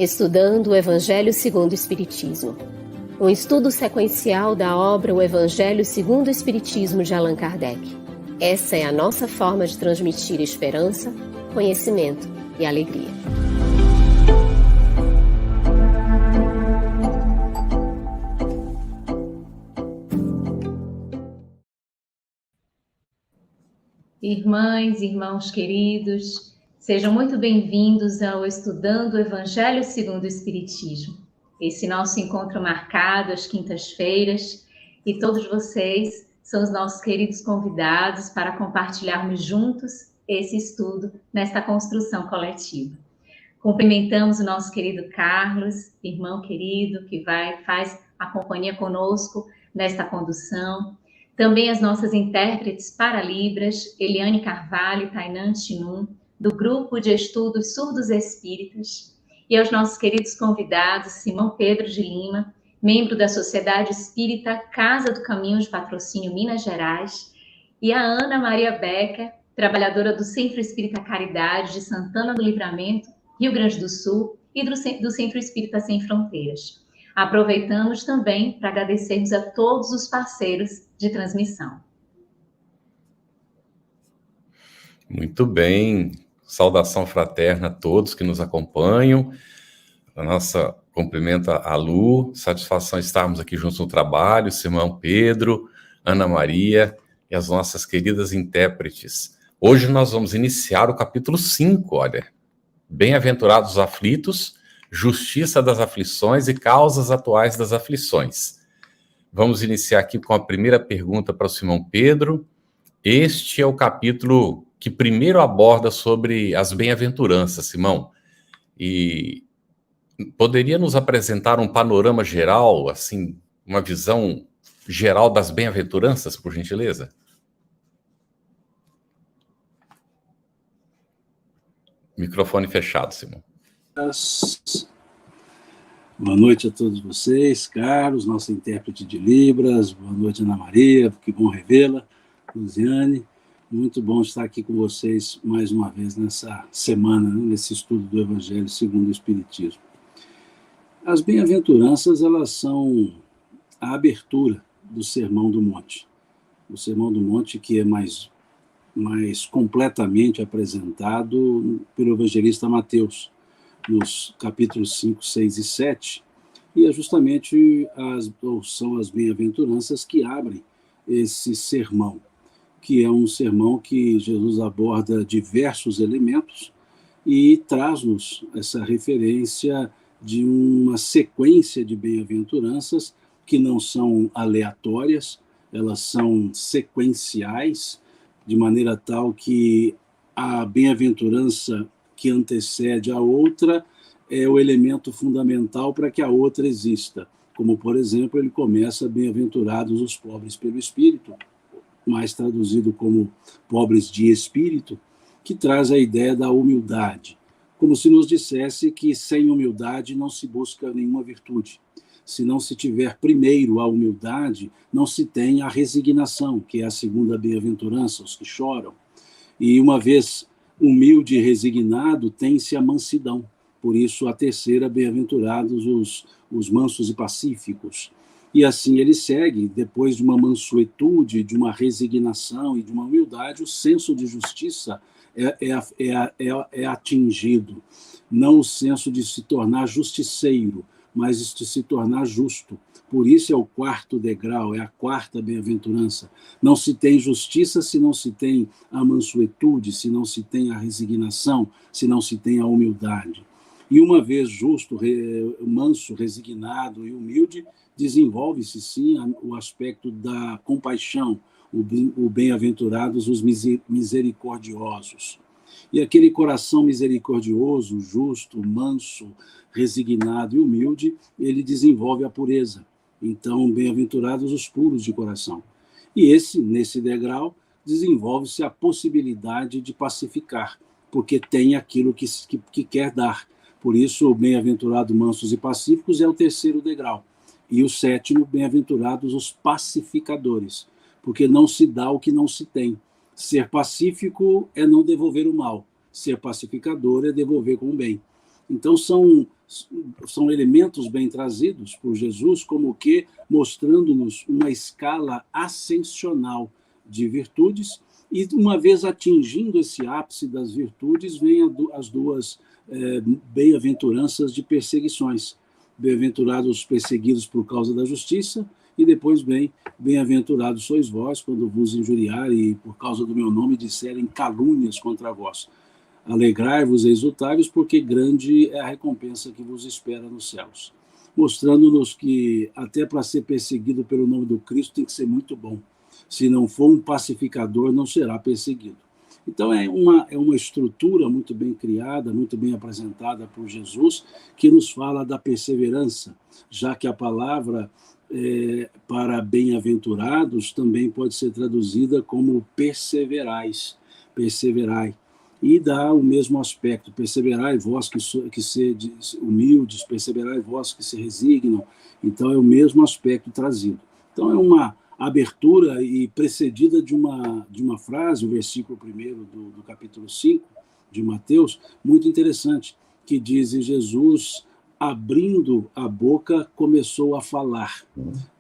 Estudando o Evangelho segundo o Espiritismo. Um estudo sequencial da obra O Evangelho segundo o Espiritismo de Allan Kardec. Essa é a nossa forma de transmitir esperança, conhecimento e alegria. Irmãs, irmãos queridos, sejam muito bem-vindos ao Estudando o Evangelho segundo o Espiritismo. Esse nosso encontro marcado às quintas-feiras, e todos vocês são os nossos queridos convidados para compartilharmos juntos esse estudo nesta construção coletiva. Cumprimentamos o nosso querido Carlos, irmão querido, que faz a companhia conosco nesta condução. Também as nossas intérpretes para Libras, Eliane Carvalho e Tainan Chinum, do Grupo de Estudos Surdos Espíritas, e aos nossos queridos convidados, Simão Pedro de Lima, membro da Sociedade Espírita Casa do Caminho de Patrocínio Minas Gerais, e a Ana Maria Becker, trabalhadora do Centro Espírita Caridade de Santana do Livramento, Rio Grande do Sul, e do Centro Espírita Sem Fronteiras. Aproveitamos também para agradecermos a todos os parceiros de transmissão. Muito bem, saudação fraterna a todos que nos acompanham. A nossa cumprimenta a Lu, satisfação estarmos aqui juntos no trabalho, Simão Pedro, Ana Maria e as nossas queridas intérpretes. Hoje nós vamos iniciar o capítulo 5, olha. Bem-aventurados os aflitos, justiça das aflições e causas atuais das aflições. Vamos iniciar aqui com a primeira pergunta para o Simão Pedro. Este é o capítulo que primeiro aborda sobre as bem-aventuranças, Simão. E poderia nos apresentar um panorama geral, assim, uma visão geral das bem-aventuranças, por gentileza? Microfone fechado, Simão. Boa noite a todos vocês, Carlos, nosso intérprete de Libras. Boa noite, Ana Maria, que bom revê-la. Luziane, muito bom estar aqui com vocês mais uma vez nessa semana, né, nesse estudo do Evangelho segundo o Espiritismo. As bem-aventuranças, elas são a abertura do Sermão do Monte. O Sermão do Monte que é mais completamente apresentado pelo evangelista Mateus, nos capítulos 5, 6 e 7, e é justamente são as bem-aventuranças que abrem esse sermão, que é um sermão que Jesus aborda diversos elementos e traz-nos essa referência de uma sequência de bem-aventuranças que não são aleatórias, elas são sequenciais, de maneira tal que a bem-aventurança que antecede a outra é o elemento fundamental para que a outra exista. Como, por exemplo, ele começa: bem-aventurados os pobres pelo espírito, mais traduzido como pobres de espírito, que traz a ideia da humildade, como se nos dissesse que sem humildade não se busca nenhuma virtude. Se não se tiver primeiro a humildade, não se tem a resignação, que é a segunda bem-aventurança, os que choram. E uma vez humilde e resignado, tem-se a mansidão. Por isso, a terceira, bem-aventurados os mansos e pacíficos. E assim ele segue, depois de uma mansuetude, de uma resignação e de uma humildade, o senso de justiça é atingido. Não o senso de se tornar justiceiro, mas de se tornar justo. Por isso é o quarto degrau, é a quarta bem-aventurança. Não se tem justiça se não se tem a mansuetude, se não se tem a resignação, se não se tem a humildade. E uma vez justo, manso, resignado e humilde, desenvolve-se sim o aspecto da compaixão, o bem-aventurados os misericordiosos. E aquele coração misericordioso, justo, manso, resignado e humilde, ele desenvolve a pureza. Então, bem-aventurados os puros de coração. E nesse degrau, desenvolve-se a possibilidade de pacificar, porque tem aquilo que quer dar. Por isso, o bem-aventurado mansos e pacíficos é o terceiro degrau. E o sétimo, bem-aventurados os pacificadores, porque não se dá o que não se tem. Ser pacífico é não devolver o mal. Ser pacificador é devolver com o bem. Então, são elementos bem trazidos por Jesus, como que mostrando-nos uma escala ascensional de virtudes, e uma vez atingindo esse ápice das virtudes, vem as duas bem-aventuranças de perseguições. Bem-aventurados os perseguidos por causa da justiça, e depois bem-aventurados sois vós, quando vos injuriarem e por causa do meu nome disserem calúnias contra vós. Alegrai-vos e exultai-vos, porque grande é a recompensa que vos espera nos céus. Mostrando-nos que até para ser perseguido pelo nome do Cristo tem que ser muito bom. Se não for um pacificador, não será perseguido. Então é uma estrutura muito bem criada, muito bem apresentada por Jesus, que nos fala da perseverança, já que a palavra para bem-aventurados também pode ser traduzida como perseverai. E dá o mesmo aspecto, perseverai vós que sedes humildes, perseverai vós que se resignam. Então é o mesmo aspecto trazido. Então é uma abertura e precedida de uma frase, o versículo 1 do capítulo 5 de Mateus, muito interessante, que diz: Jesus, abrindo a boca, começou a falar.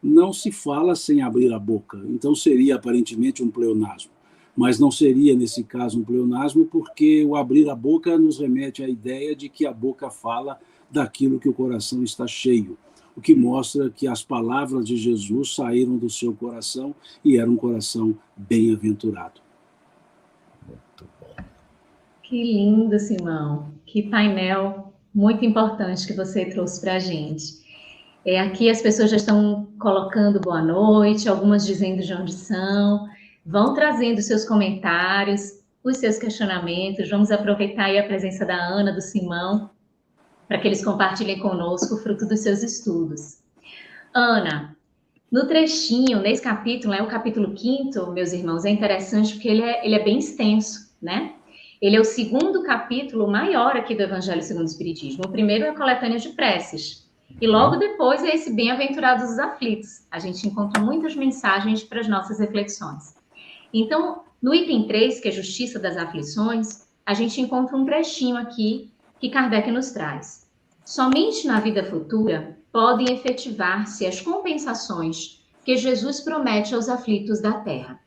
Não se fala sem abrir a boca, então seria aparentemente um pleonasmo. Mas não seria, nesse caso, um pleonasmo, porque o abrir a boca nos remete à ideia de que a boca fala daquilo que o coração está cheio, o que mostra que as palavras de Jesus saíram do seu coração e era um coração bem-aventurado. Muito bom. Que lindo, Simão. Que painel muito importante que você trouxe para a gente. Aqui as pessoas já estão colocando boa noite, algumas dizendo de onde são. Vão trazendo seus comentários, os seus questionamentos. Vamos aproveitar aí a presença da Ana, do Simão, para que eles compartilhem conosco o fruto dos seus estudos. Ana, no trechinho, nesse capítulo, o capítulo 5º, meus irmãos, é interessante porque ele é bem extenso, né? Ele é o segundo capítulo maior aqui do Evangelho segundo o Espiritismo. O primeiro é a coletânea de preces. E logo depois é esse Bem-aventurados os aflitos. A gente encontra muitas mensagens para as nossas reflexões. Então, no item 3, que é Justiça das Aflições, a gente encontra um trechinho aqui que Kardec nos traz. Somente na vida futura podem efetivar-se as compensações que Jesus promete aos aflitos da terra.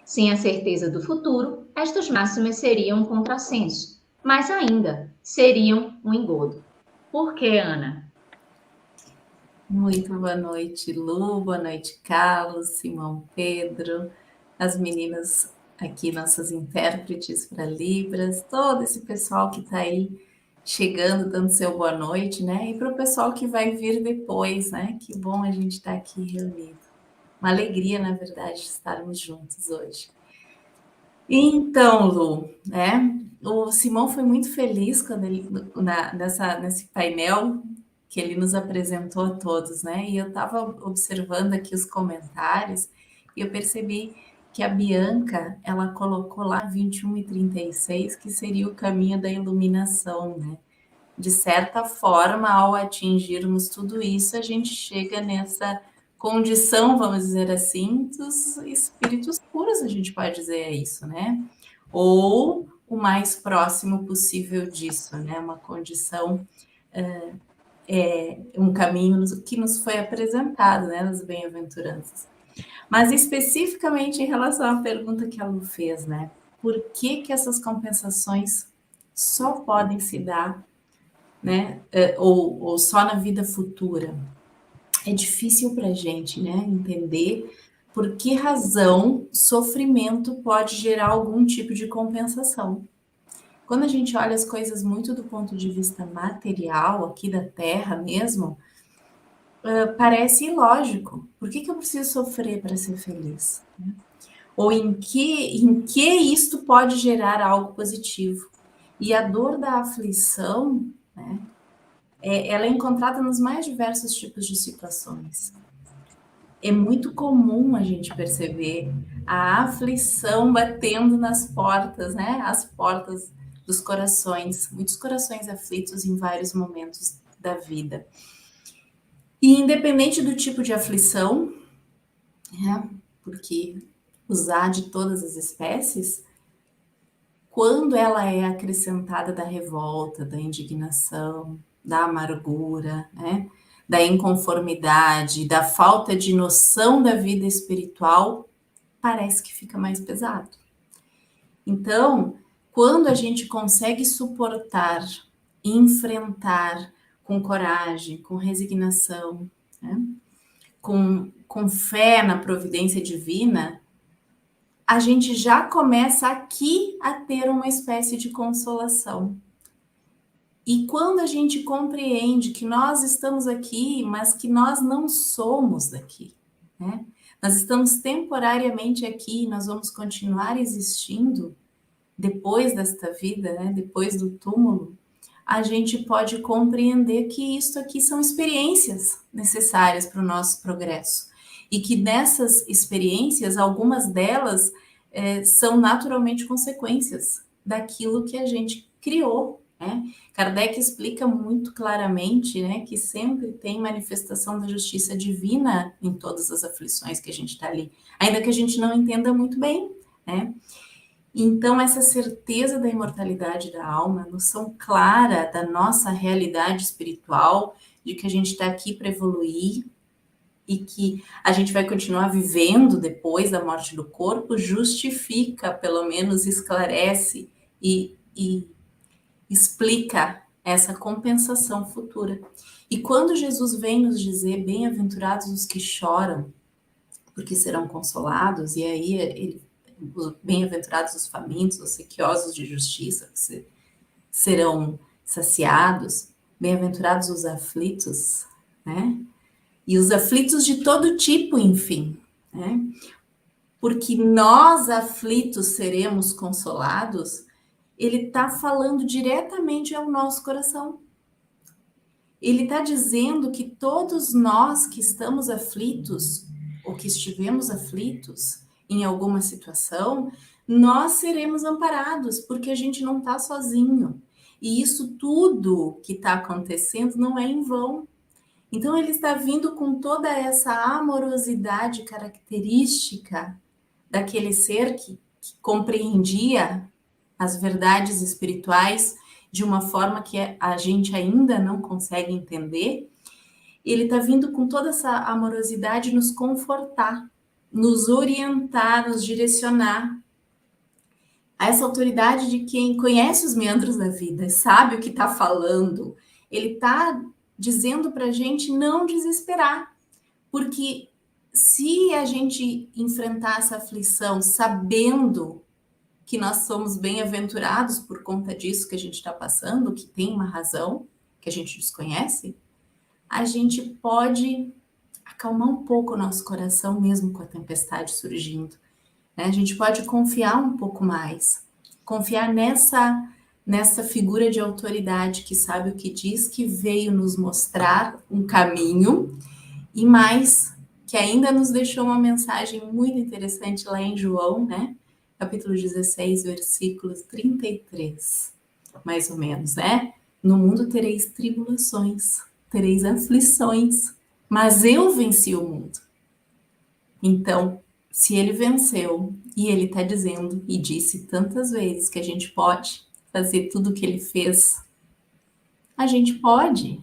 Sem a certeza do futuro, estas máximas seriam um contrassenso, mas ainda seriam um engodo. Por que, Ana? Muito boa noite, Lu, boa noite, Carlos, Simão, Pedro, as meninas aqui, nossas intérpretes para Libras, todo esse pessoal que está aí chegando, dando seu boa noite, né? E para o pessoal que vai vir depois, né? Que bom a gente estar aqui reunido. Uma alegria, na verdade, estarmos juntos hoje. Então, Lu, né? O Simão foi muito feliz quando ele, nesse painel que ele nos apresentou a todos, né? E eu estava observando aqui os comentários e eu percebi que a Bianca, ela colocou lá 21 e 36, que seria o caminho da iluminação, né? De certa forma, ao atingirmos tudo isso, a gente chega nessa condição, vamos dizer assim, dos espíritos puros, a gente pode dizer isso, né? Ou o mais próximo possível disso, né? Uma condição, um caminho que nos foi apresentado, né? Nas bem-aventuranças. Mas especificamente em relação à pergunta que a Lu fez, né? Por que essas compensações só podem se dar, né? Ou só na vida futura? É difícil para a gente, né? Entender por que razão sofrimento pode gerar algum tipo de compensação. Quando a gente olha as coisas muito do ponto de vista material, aqui da Terra mesmo, parece ilógico. Por que eu preciso sofrer para ser feliz? Ou em que isto pode gerar algo positivo? E a dor da aflição, né, ela é encontrada nos mais diversos tipos de situações. É muito comum a gente perceber a aflição batendo nas portas, né? As portas dos corações, muitos corações aflitos em vários momentos da vida. E independente do tipo de aflição, né, porque usar de todas as espécies, quando ela é acrescentada da revolta, da indignação, da amargura, né, da inconformidade, da falta de noção da vida espiritual, parece que fica mais pesado. Então, quando a gente consegue suportar, enfrentar com coragem, com resignação, né, com fé na providência divina, a gente já começa aqui a ter uma espécie de consolação. E quando a gente compreende que nós estamos aqui, mas que nós não somos daqui, né? Nós estamos temporariamente aqui, nós vamos continuar existindo depois desta vida, né? Depois do túmulo, a gente pode compreender que isso aqui são experiências necessárias para o nosso progresso. E que nessas experiências, algumas delas são naturalmente consequências daquilo que a gente criou, né? Kardec explica muito claramente, né, que sempre tem manifestação da justiça divina em todas as aflições que a gente está ali, ainda que a gente não entenda muito bem, né? Então, essa certeza da imortalidade da alma, a noção clara da nossa realidade espiritual, de que a gente está aqui para evoluir e que a gente vai continuar vivendo depois da morte do corpo, justifica, pelo menos esclarece e explica essa compensação futura. E quando Jesus vem nos dizer, bem-aventurados os que choram, porque serão consolados, e aí ele bem-aventurados os famintos, os sequiosos de justiça, que serão saciados, bem-aventurados os aflitos, né? E os aflitos de todo tipo, enfim, né? Porque nós aflitos seremos consolados, ele está falando diretamente ao nosso coração. Ele está dizendo que todos nós que estamos aflitos, ou que estivemos aflitos em alguma situação, nós seremos amparados, porque a gente não está sozinho. E isso tudo que está acontecendo não é em vão. Então, ele está vindo com toda essa amorosidade característica daquele ser que compreendia as verdades espirituais de uma forma que a gente ainda não consegue entender. Ele está vindo com toda essa amorosidade nos confortar, nos orientar, nos direcionar. A essa autoridade de quem conhece os meandros da vida, sabe o que está falando. Ele está dizendo para a gente não desesperar, porque se a gente enfrentar essa aflição sabendo que nós somos bem-aventurados por conta disso que a gente está passando, que tem uma razão que a gente desconhece, a gente pode acalmar um pouco o nosso coração mesmo com a tempestade surgindo, né? A gente pode confiar um pouco mais, confiar nessa figura de autoridade que sabe o que diz, que veio nos mostrar um caminho e mais, que ainda nos deixou uma mensagem muito interessante lá em João, né? Capítulo 16, versículos 33, mais ou menos, né? No mundo tereis tribulações, tereis aflições, mas eu venci o mundo. Então, se ele venceu, e ele está dizendo, e disse tantas vezes que a gente pode fazer tudo o que ele fez, a gente pode,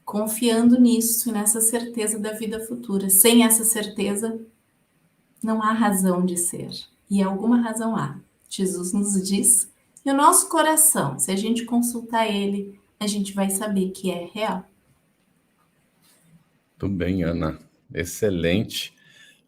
confiando nisso e nessa certeza da vida futura. Sem essa certeza, não há razão de ser. E alguma razão há. Jesus nos diz, e o nosso coração, se a gente consultar ele, a gente vai saber que é real. Tudo bem, Ana. Excelente.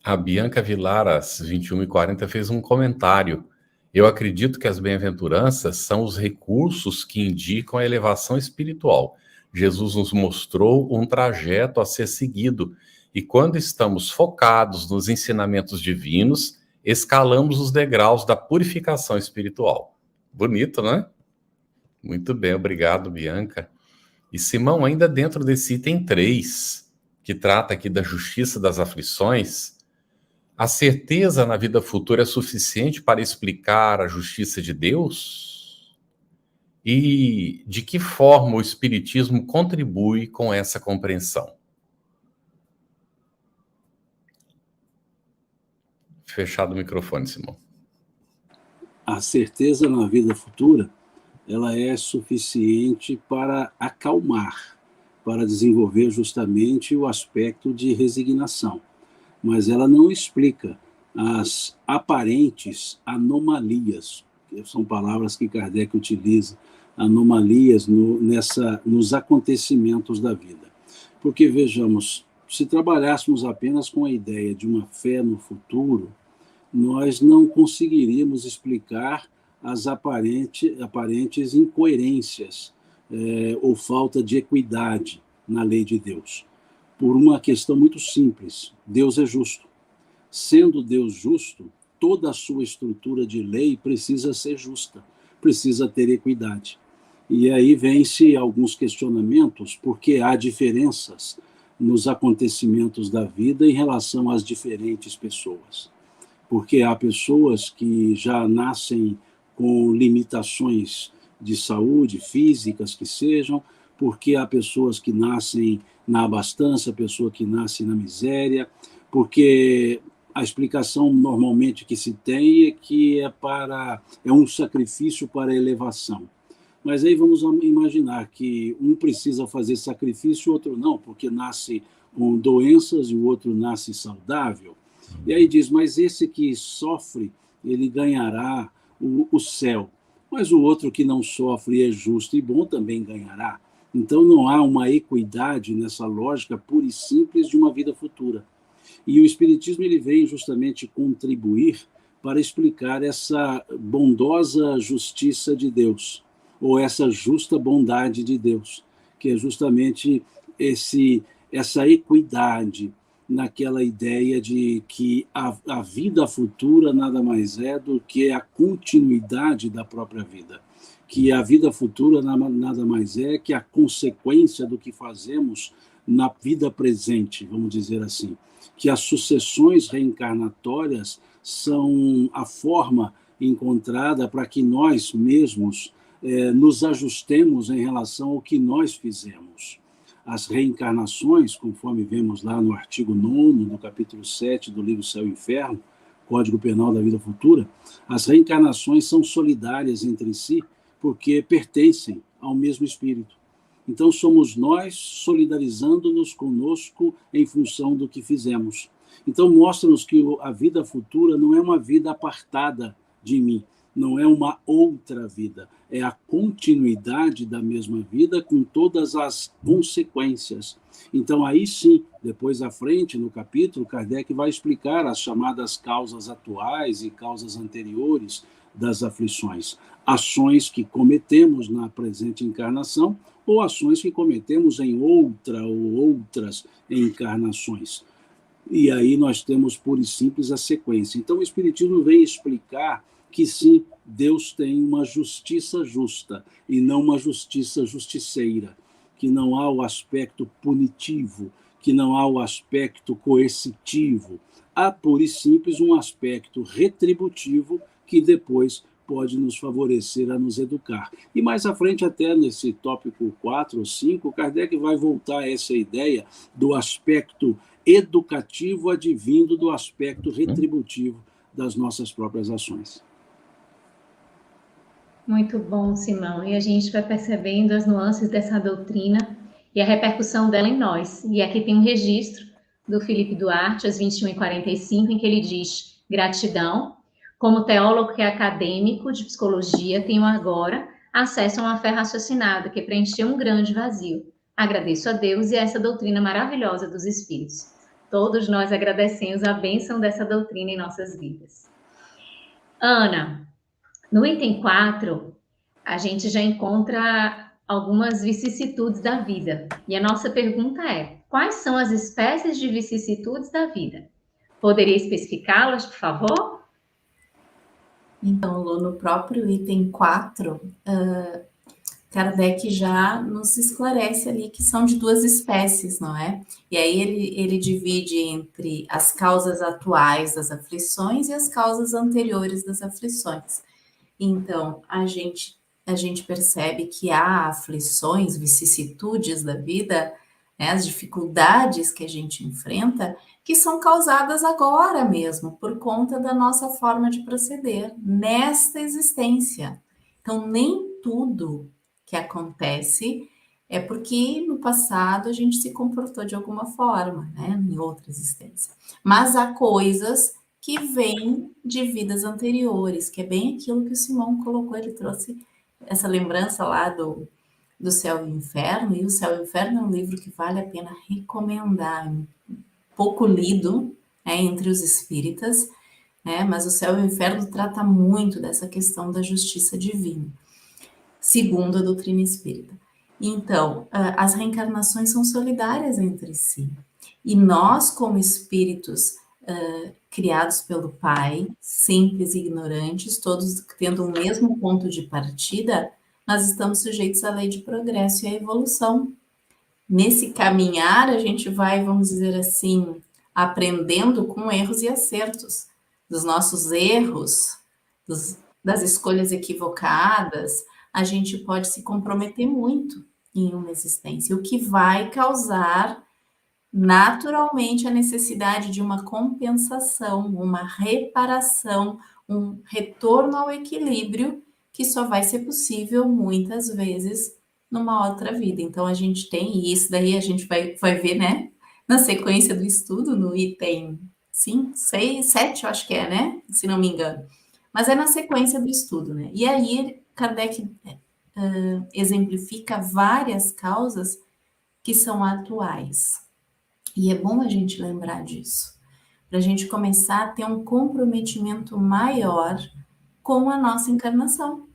A Bianca Vilar, às 21h40, fez um comentário. Eu acredito que as bem-aventuranças são os recursos que indicam a elevação espiritual. Jesus nos mostrou um trajeto a ser seguido, e quando estamos focados nos ensinamentos divinos, escalamos os degraus da purificação espiritual. Bonito, né? Muito bem, obrigado, Bianca. E Simão, ainda dentro desse item 3, que trata aqui da justiça das aflições, a certeza na vida futura é suficiente para explicar a justiça de Deus? E de que forma o Espiritismo contribui com essa compreensão? Fechado o microfone, Simão. a certeza na vida futura, ela é suficiente para acalmar, para desenvolver justamente o aspecto de resignação. Mas ela não explica as aparentes anomalias, que são palavras que Kardec utiliza, anomalias nos acontecimentos da vida. Porque, vejamos, se trabalhássemos apenas com a ideia de uma fé no futuro, nós não conseguiríamos explicar as aparentes incoerências ou falta de equidade na lei de Deus. Por uma questão muito simples: Deus é justo. Sendo Deus justo, toda a sua estrutura de lei precisa ser justa, precisa ter equidade. E aí vem-se alguns questionamentos, porque há diferenças nos acontecimentos da vida em relação às diferentes pessoas. Porque há pessoas que já nascem com limitações de saúde, físicas que sejam, porque há pessoas que nascem na abastança, pessoa que nasce na miséria, porque a explicação normalmente que se tem é que é um sacrifício para a elevação. Mas aí vamos imaginar que um precisa fazer sacrifício, o outro não, porque nasce com doenças e o outro nasce saudável. E aí diz, mas esse que sofre, ele ganhará o céu. Mas o outro que não sofre e é justo e bom também ganhará. Então não há uma equidade nessa lógica pura e simples de uma vida futura. E o Espiritismo ele vem justamente contribuir para explicar essa bondosa justiça de Deus, ou essa justa bondade de Deus, que é justamente essa equidade naquela ideia de que a vida futura nada mais é do que a continuidade da própria vida, que a vida futura nada mais é que a consequência do que fazemos na vida presente, vamos dizer assim, que as sucessões reencarnatórias são a forma encontrada para que nós mesmos nos ajustemos em relação ao que nós fizemos. As reencarnações, conforme vemos lá no artigo 9º, do capítulo 7 do livro Céu e Inferno, Código Penal da Vida Futura, as reencarnações são solidárias entre si porque pertencem ao mesmo espírito. Então somos nós solidarizando-nos conosco em função do que fizemos. Então mostra-nos que a vida futura não é uma vida apartada de mim, não é uma outra vida, é a continuidade da mesma vida com todas as consequências. Então aí sim, depois à frente, no capítulo, Kardec vai explicar as chamadas causas atuais e causas anteriores das aflições. Ações que cometemos na presente encarnação ou ações que cometemos em outra ou outras encarnações. E aí nós temos pura e simples a sequência. Então o Espiritismo vem explicar que sim, Deus tem uma justiça justa e não uma justiça justiceira, que não há o aspecto punitivo, que não há o aspecto coercitivo. Há pura e simples um aspecto retributivo que depois pode nos favorecer a nos educar. E mais à frente, até nesse tópico 4 ou 5, Kardec vai voltar a essa ideia do aspecto educativo advindo do aspecto retributivo das nossas próprias ações. Muito bom, Simão. E a gente vai percebendo as nuances dessa doutrina e a repercussão dela em nós. E aqui tem um registro do Felipe Duarte, às 21h45, em que ele diz: gratidão. Como teólogo e acadêmico de psicologia, tenho agora acesso a uma fé raciocinada que preencheu um grande vazio. Agradeço a Deus e a essa doutrina maravilhosa dos Espíritos. Todos nós agradecemos a bênção dessa doutrina em nossas vidas. Ana, no item 4, a gente já encontra algumas vicissitudes da vida. E a nossa pergunta é: quais são as espécies de vicissitudes da vida? Poderia especificá-las, por favor? Então, Lu, no próprio item 4, Kardec já nos esclarece ali que são de duas espécies, não é? E aí ele divide entre as causas atuais das aflições e as causas anteriores das aflições. Então, a gente percebe que há aflições, vicissitudes da vida né? As dificuldades que a gente enfrenta, que são causadas agora mesmo, por conta da nossa forma de proceder nesta existência. Então, nem tudo que acontece é porque no passado a gente se comportou de alguma forma, né? Em outra existência. Mas há coisas que vêm de vidas anteriores, que é bem aquilo que o Simão colocou, ele trouxe essa lembrança lá do Céu e Inferno, e o Céu e Inferno é um livro que vale a pena recomendar, pouco lido, entre os espíritas, né? Mas o Céu e o Inferno trata muito dessa questão da justiça divina, segundo a doutrina espírita. Então, as reencarnações são solidárias entre si, e nós, como espíritos criados pelo Pai, simples e ignorantes, todos tendo o mesmo ponto de partida, nós estamos sujeitos à lei de progresso e à evolução. Nesse caminhar, a gente vai, vamos dizer assim, aprendendo com erros e acertos, dos nossos erros, das escolhas equivocadas, a gente pode se comprometer muito em uma existência, o que vai causar naturalmente a necessidade de uma compensação, uma reparação, um retorno ao equilíbrio, que só vai ser possível muitas vezes numa outra vida. Então a gente tem, e isso daí a gente vai ver, né? Na sequência do estudo, no item 5, 6, 7, eu acho que é, né? Se não me engano. Mas é na sequência do estudo, né? E aí Kardec exemplifica várias causas que são atuais. E é bom a gente lembrar disso, para a gente começar a ter um comprometimento maior com a nossa encarnação.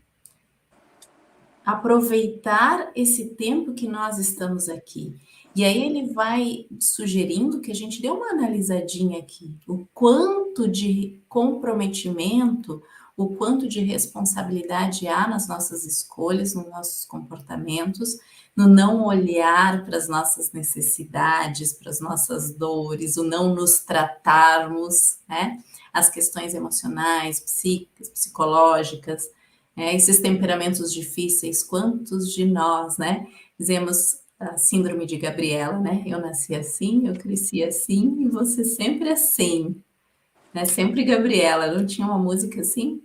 Aproveitar esse tempo que nós estamos aqui. E aí ele vai sugerindo que a gente dê uma analisadinha aqui, o quanto de comprometimento, o quanto de responsabilidade há nas nossas escolhas, nos nossos comportamentos, no não olhar para as nossas necessidades, para as nossas dores, o não nos tratarmos, né? As questões emocionais, psíquicas, psicológicas, esses temperamentos difíceis, quantos de nós, né? Dizemos a síndrome de Gabriela, né? Eu nasci assim, eu cresci assim, e você sempre assim, né? Sempre Gabriela, não tinha uma música assim?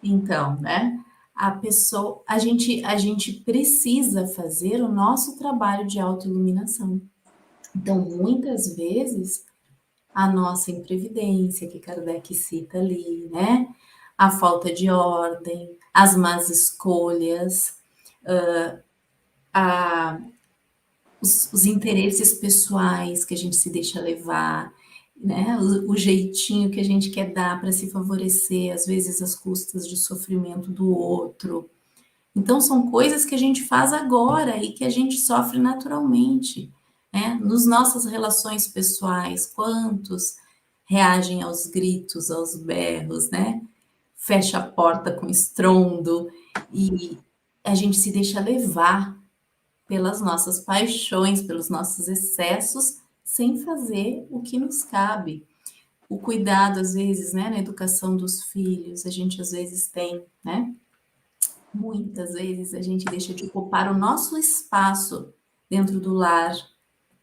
Então, né? A gente precisa fazer o nosso trabalho de autoiluminação. Então, muitas vezes, a nossa imprevidência, que Kardec cita ali, né? A falta de ordem, as más escolhas, os interesses pessoais que a gente se deixa levar, né? O jeitinho que a gente quer dar para se favorecer, às vezes às custas de sofrimento do outro. Então, são coisas que a gente faz agora e que a gente sofre naturalmente, né? Nos nossas relações pessoais, quantos reagem aos gritos, aos berros, né? Fecha a porta com estrondo e a gente se deixa levar pelas nossas paixões, pelos nossos excessos, sem fazer o que nos cabe. O cuidado, às vezes, né, na educação dos filhos, a gente às vezes tem, né? Muitas vezes a gente deixa de ocupar o nosso espaço dentro do lar,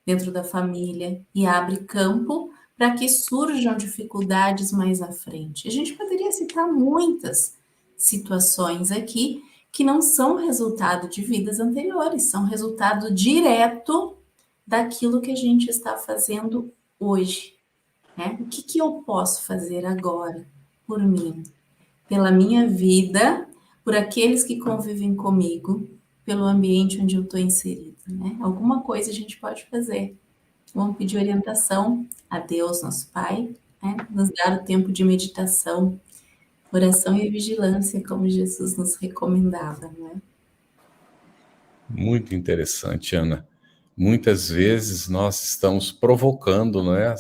dentro da família, e abre campo para que surjam dificuldades mais à frente. A gente poderia citar muitas situações aqui que não são resultado de vidas anteriores, são resultado direto daquilo que a gente está fazendo hoje, né? O que eu posso fazer agora por mim, pela minha vida, por aqueles que convivem comigo, pelo ambiente onde eu estou inserida, né? Alguma coisa a gente pode fazer. Vamos pedir orientação a Deus, nosso Pai, né? Nos dar o tempo de meditação, oração e vigilância, como Jesus nos recomendava, né? Muito interessante, Ana. Muitas vezes nós estamos provocando, né,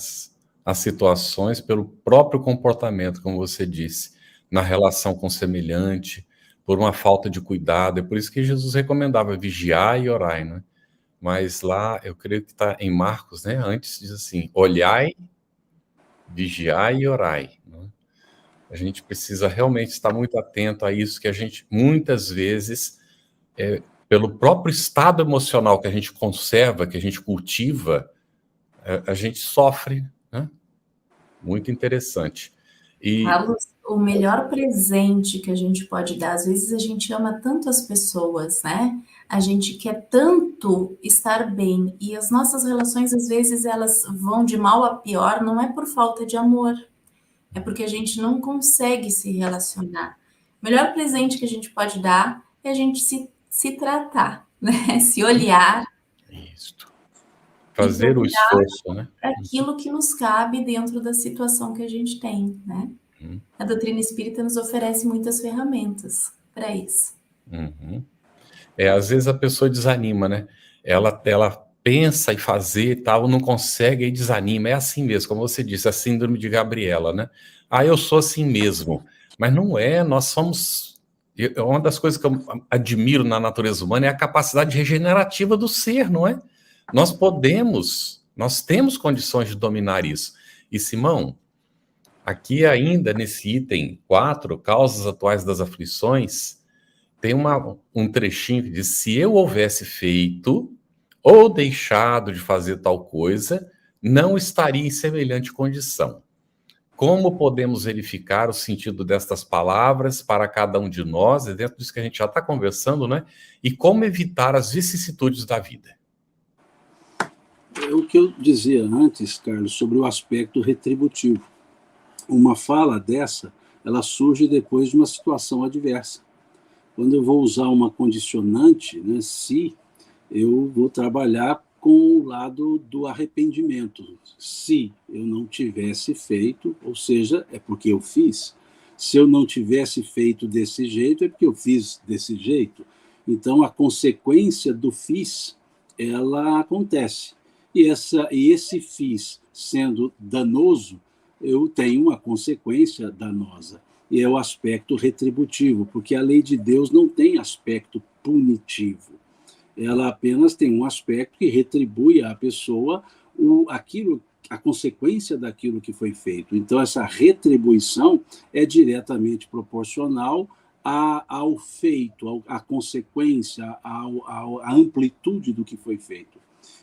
as situações pelo próprio comportamento, como você disse, na relação com o semelhante, por uma falta de cuidado. É por isso que Jesus recomendava vigiar e orar, né? Mas lá, eu creio que está em Marcos, né? Antes diz assim, olhai, vigiai e orai, né? A gente precisa realmente estar muito atento a isso, que a gente, muitas vezes, pelo próprio estado emocional que a gente conserva, que a gente cultiva, a gente sofre, né? Muito interessante. E Carlos, o melhor presente que a gente pode dar, às vezes a gente ama tanto as pessoas, né? A gente quer tanto estar bem e as nossas relações, às vezes, elas vão de mal a pior, não é por falta de amor, é porque a gente não consegue se relacionar. O melhor presente que a gente pode dar é a gente se tratar, né? Se olhar isso. e Fazer o procurar esforço, né? aquilo que nos cabe dentro da situação que a gente tem, né? A doutrina espírita nos oferece muitas ferramentas para isso. Uhum. Às vezes a pessoa desanima, né? Ela pensa em fazer e tal, não consegue e desanima. É assim mesmo, como você disse, a síndrome de Gabriela, né? Eu sou assim mesmo. Mas não é, nós somos... Uma das coisas que eu admiro na natureza humana é a capacidade regenerativa do ser, não é? Nós temos condições de dominar isso. E, Simão, aqui ainda nesse item 4, causas atuais das aflições, tem um trechinho que diz: se eu houvesse feito ou deixado de fazer tal coisa, não estaria em semelhante condição. Como podemos verificar o sentido destas palavras para cada um de nós, e dentro disso que a gente já está conversando, né? E como evitar as vicissitudes da vida? É o que eu dizia antes, Carlos, sobre o aspecto retributivo. Uma fala dessa, ela surge depois de uma situação adversa. Quando eu vou usar uma condicionante, né, se, eu vou trabalhar com o lado do arrependimento. Se eu não tivesse feito, ou seja, é porque eu fiz. Se eu não tivesse feito desse jeito, é porque eu fiz desse jeito. Então, a consequência do fiz, ela acontece. E esse fiz sendo danoso, eu tenho uma consequência danosa. E é o aspecto retributivo, porque a lei de Deus não tem aspecto punitivo. Ela apenas tem um aspecto que retribui à pessoa a consequência daquilo que foi feito. Então, essa retribuição é diretamente proporcional ao feito, à consequência, à amplitude do que foi feito.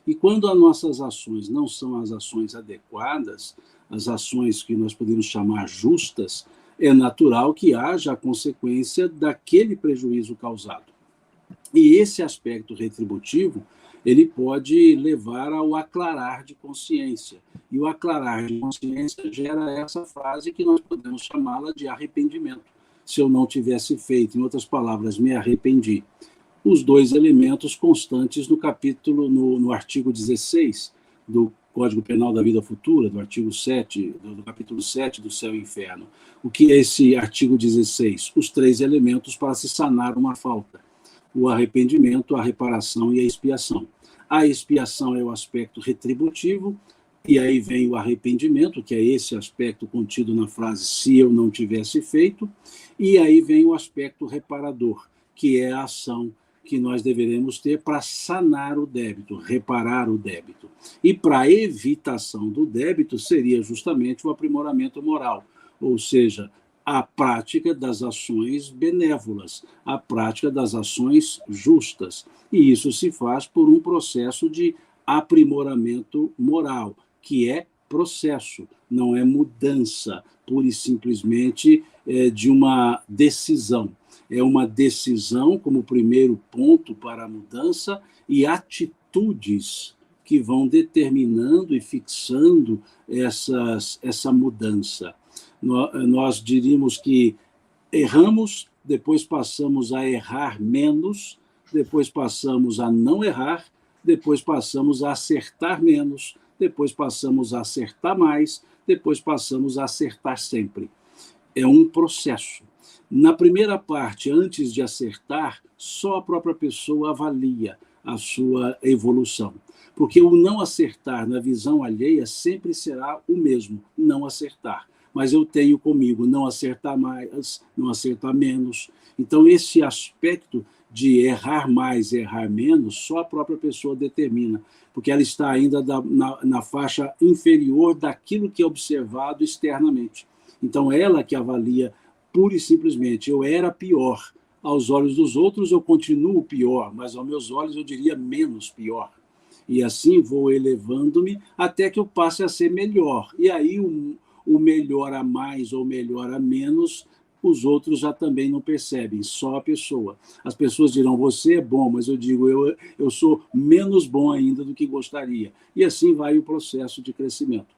E quando as nossas ações não são as ações adequadas, as ações que nós podemos chamar justas, é natural que haja a consequência daquele prejuízo causado. E esse aspecto retributivo, ele pode levar ao aclarar de consciência. E o aclarar de consciência gera essa frase que nós podemos chamá-la de arrependimento. Se eu não tivesse feito, em outras palavras, me arrependi. Os dois elementos constantes no capítulo, no artigo 16 do Código Penal da Vida Futura, do artigo 7, do capítulo 7 do Céu e Inferno. O que é esse artigo 16? Os três elementos para se sanar uma falta: o arrependimento, a reparação e a expiação. A expiação é o aspecto retributivo, e aí vem o arrependimento, que é esse aspecto contido na frase "se eu não tivesse feito", e aí vem o aspecto reparador, que é a ação que nós deveremos ter para sanar o débito, reparar o débito. E para a evitação do débito seria justamente o aprimoramento moral, ou seja, a prática das ações benévolas, a prática das ações justas. E isso se faz por um processo de aprimoramento moral, que é processo, não é mudança, pura e simplesmente de uma decisão. É uma decisão como primeiro ponto para a mudança e atitudes que vão determinando e fixando essa mudança. Nós diríamos que erramos, depois passamos a errar menos, depois passamos a não errar, depois passamos a acertar menos, depois passamos a acertar mais, depois passamos a acertar sempre. É um processo. Na primeira parte, antes de acertar, só a própria pessoa avalia a sua evolução. Porque o não acertar na visão alheia sempre será o mesmo, não acertar. Mas eu tenho comigo não acertar mais, não acertar menos. Então, esse aspecto de errar mais, errar menos, só a própria pessoa determina, porque ela está ainda na faixa inferior daquilo que é observado externamente. Então, ela que avalia pura e simplesmente: eu era pior. Aos olhos dos outros eu continuo pior, mas aos meus olhos eu diria menos pior. E assim vou elevando-me até que eu passe a ser melhor. E aí o melhor a mais ou melhor a menos, os outros já também não percebem, só a pessoa. As pessoas dirão, você é bom, mas eu digo, eu sou menos bom ainda do que gostaria. E assim vai o processo de crescimento.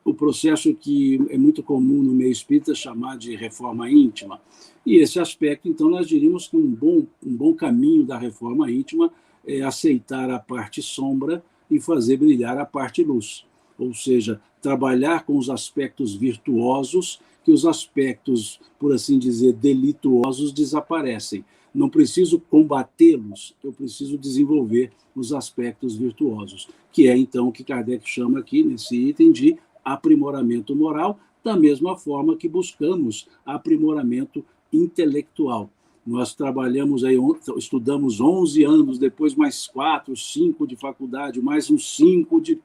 O processo que é muito comum no meio espírita chamar de reforma íntima. E esse aspecto, então, nós diríamos que um bom caminho da reforma íntima é aceitar a parte sombra e fazer brilhar a parte luz. Ou seja, trabalhar com os aspectos virtuosos, que os aspectos, por assim dizer, delituosos desaparecem. Não preciso combatê-los, eu preciso desenvolver os aspectos virtuosos, que é então o que Kardec chama aqui, nesse item, de aprimoramento moral, da mesma forma que buscamos aprimoramento intelectual. Nós trabalhamos aí, estudamos 11 anos, depois mais 4, 5 de faculdade, mais uns 5 de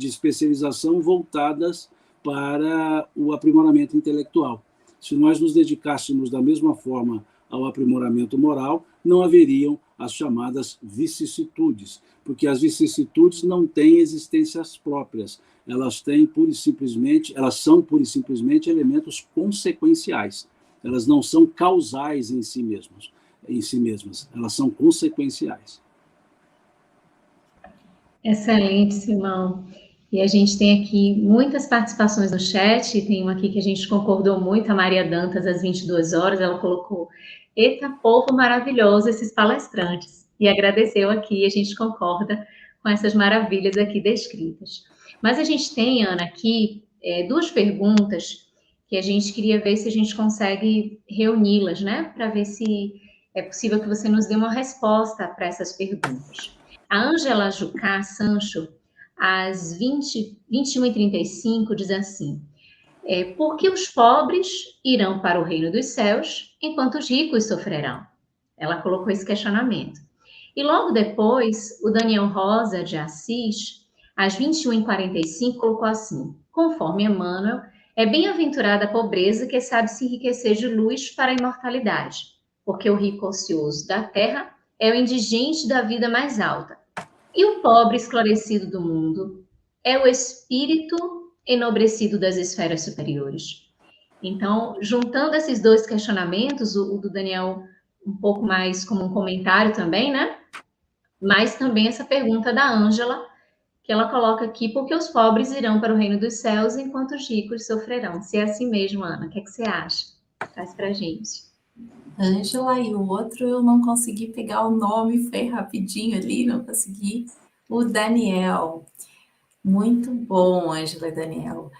especialização voltadas para o aprimoramento intelectual. Se nós nos dedicássemos da mesma forma ao aprimoramento moral, não haveriam as chamadas vicissitudes, porque as vicissitudes não têm existências próprias, elas são pura e simplesmente elementos consequenciais. Elas não são causais em si mesmas, elas são consequenciais. Excelente, Simão. E a gente tem aqui muitas participações no chat, tem uma aqui que a gente concordou muito, a Maria Dantas, às 22 horas, ela colocou, eita povo maravilhoso, esses palestrantes, e agradeceu aqui, a gente concorda com essas maravilhas aqui descritas. Mas a gente tem, Ana, aqui, 2 perguntas que a gente queria ver se a gente consegue reuni-las, né? Para ver se é possível que você nos dê uma resposta para essas perguntas. A Ângela Jucá Sancho, às 21h35, diz assim, por que os pobres irão para o reino dos céus, enquanto os ricos sofrerão? Ela colocou esse questionamento. E logo depois, o Daniel Rosa de Assis, às 21h45, colocou assim, conforme Emmanuel, é bem-aventurada a pobreza que sabe se enriquecer de luz para a imortalidade, porque o rico ocioso da terra é o indigente da vida mais alta, e o pobre esclarecido do mundo é o espírito enobrecido das esferas superiores. Então, juntando esses 2 questionamentos, o do Daniel um pouco mais como um comentário também, né? Mas também essa pergunta da Ângela, que ela coloca aqui, porque os pobres irão para o reino dos céus, enquanto os ricos sofrerão. Se é assim mesmo, Ana, o que você acha? Traz pra gente. Ângela, e o outro eu não consegui pegar o nome, foi rapidinho ali, não consegui. O Daniel. Muito bom, Ângela e Daniel.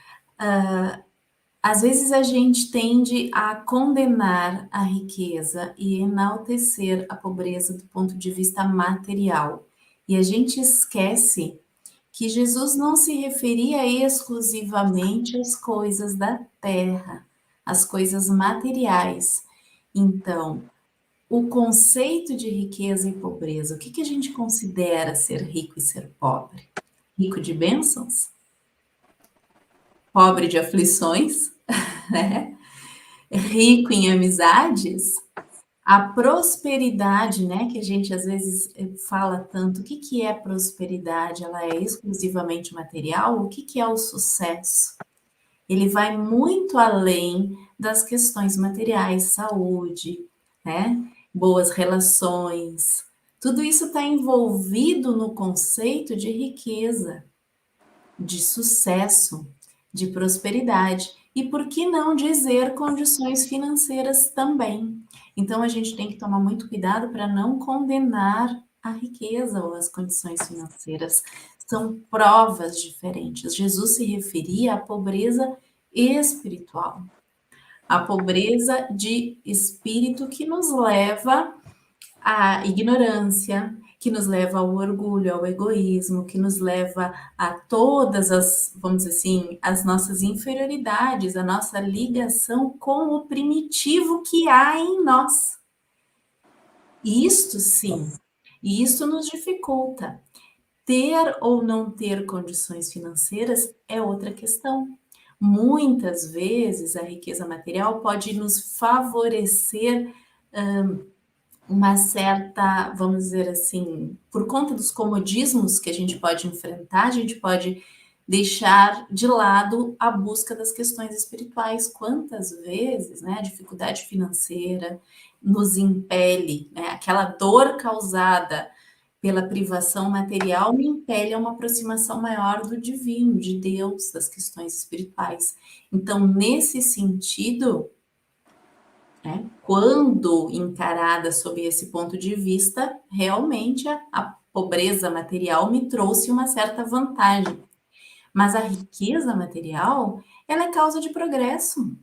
Às vezes a gente tende a condenar a riqueza e enaltecer a pobreza do ponto de vista material. E a gente esquece que Jesus não se referia exclusivamente às coisas da terra, às coisas materiais. Então, o conceito de riqueza e pobreza, o que a gente considera ser rico e ser pobre? Rico de bênçãos? Pobre de aflições? Né? Rico em amizades? A prosperidade, né, que a gente às vezes fala tanto, o que é prosperidade? Ela é exclusivamente material? O que é o sucesso? Ele vai muito além das questões materiais, saúde, né, boas relações. Tudo isso está envolvido no conceito de riqueza, de sucesso, de prosperidade. E por que não dizer condições financeiras também? Então, a gente tem que tomar muito cuidado para não condenar a riqueza ou as condições financeiras. São provas diferentes. Jesus se referia à pobreza espiritual, à pobreza de espírito que nos leva à ignorância, que nos leva ao orgulho, ao egoísmo, que nos leva a todas as, vamos dizer assim, as nossas inferioridades, a nossa ligação com o primitivo que há em nós. Isto sim, e isto nos dificulta. Ter ou não ter condições financeiras é outra questão. Muitas vezes a riqueza material pode nos favorecer uma certa, vamos dizer assim, por conta dos comodismos que a gente pode enfrentar, a gente pode deixar de lado a busca das questões espirituais. Quantas vezes, né, a dificuldade financeira nos impele, né, aquela dor causada pela privação material me impele a uma aproximação maior do divino, de Deus, das questões espirituais. Então, nesse sentido, né, quando encarada sob esse ponto de vista, realmente a pobreza material me trouxe uma certa vantagem. Mas a riqueza material, ela é causa de progresso.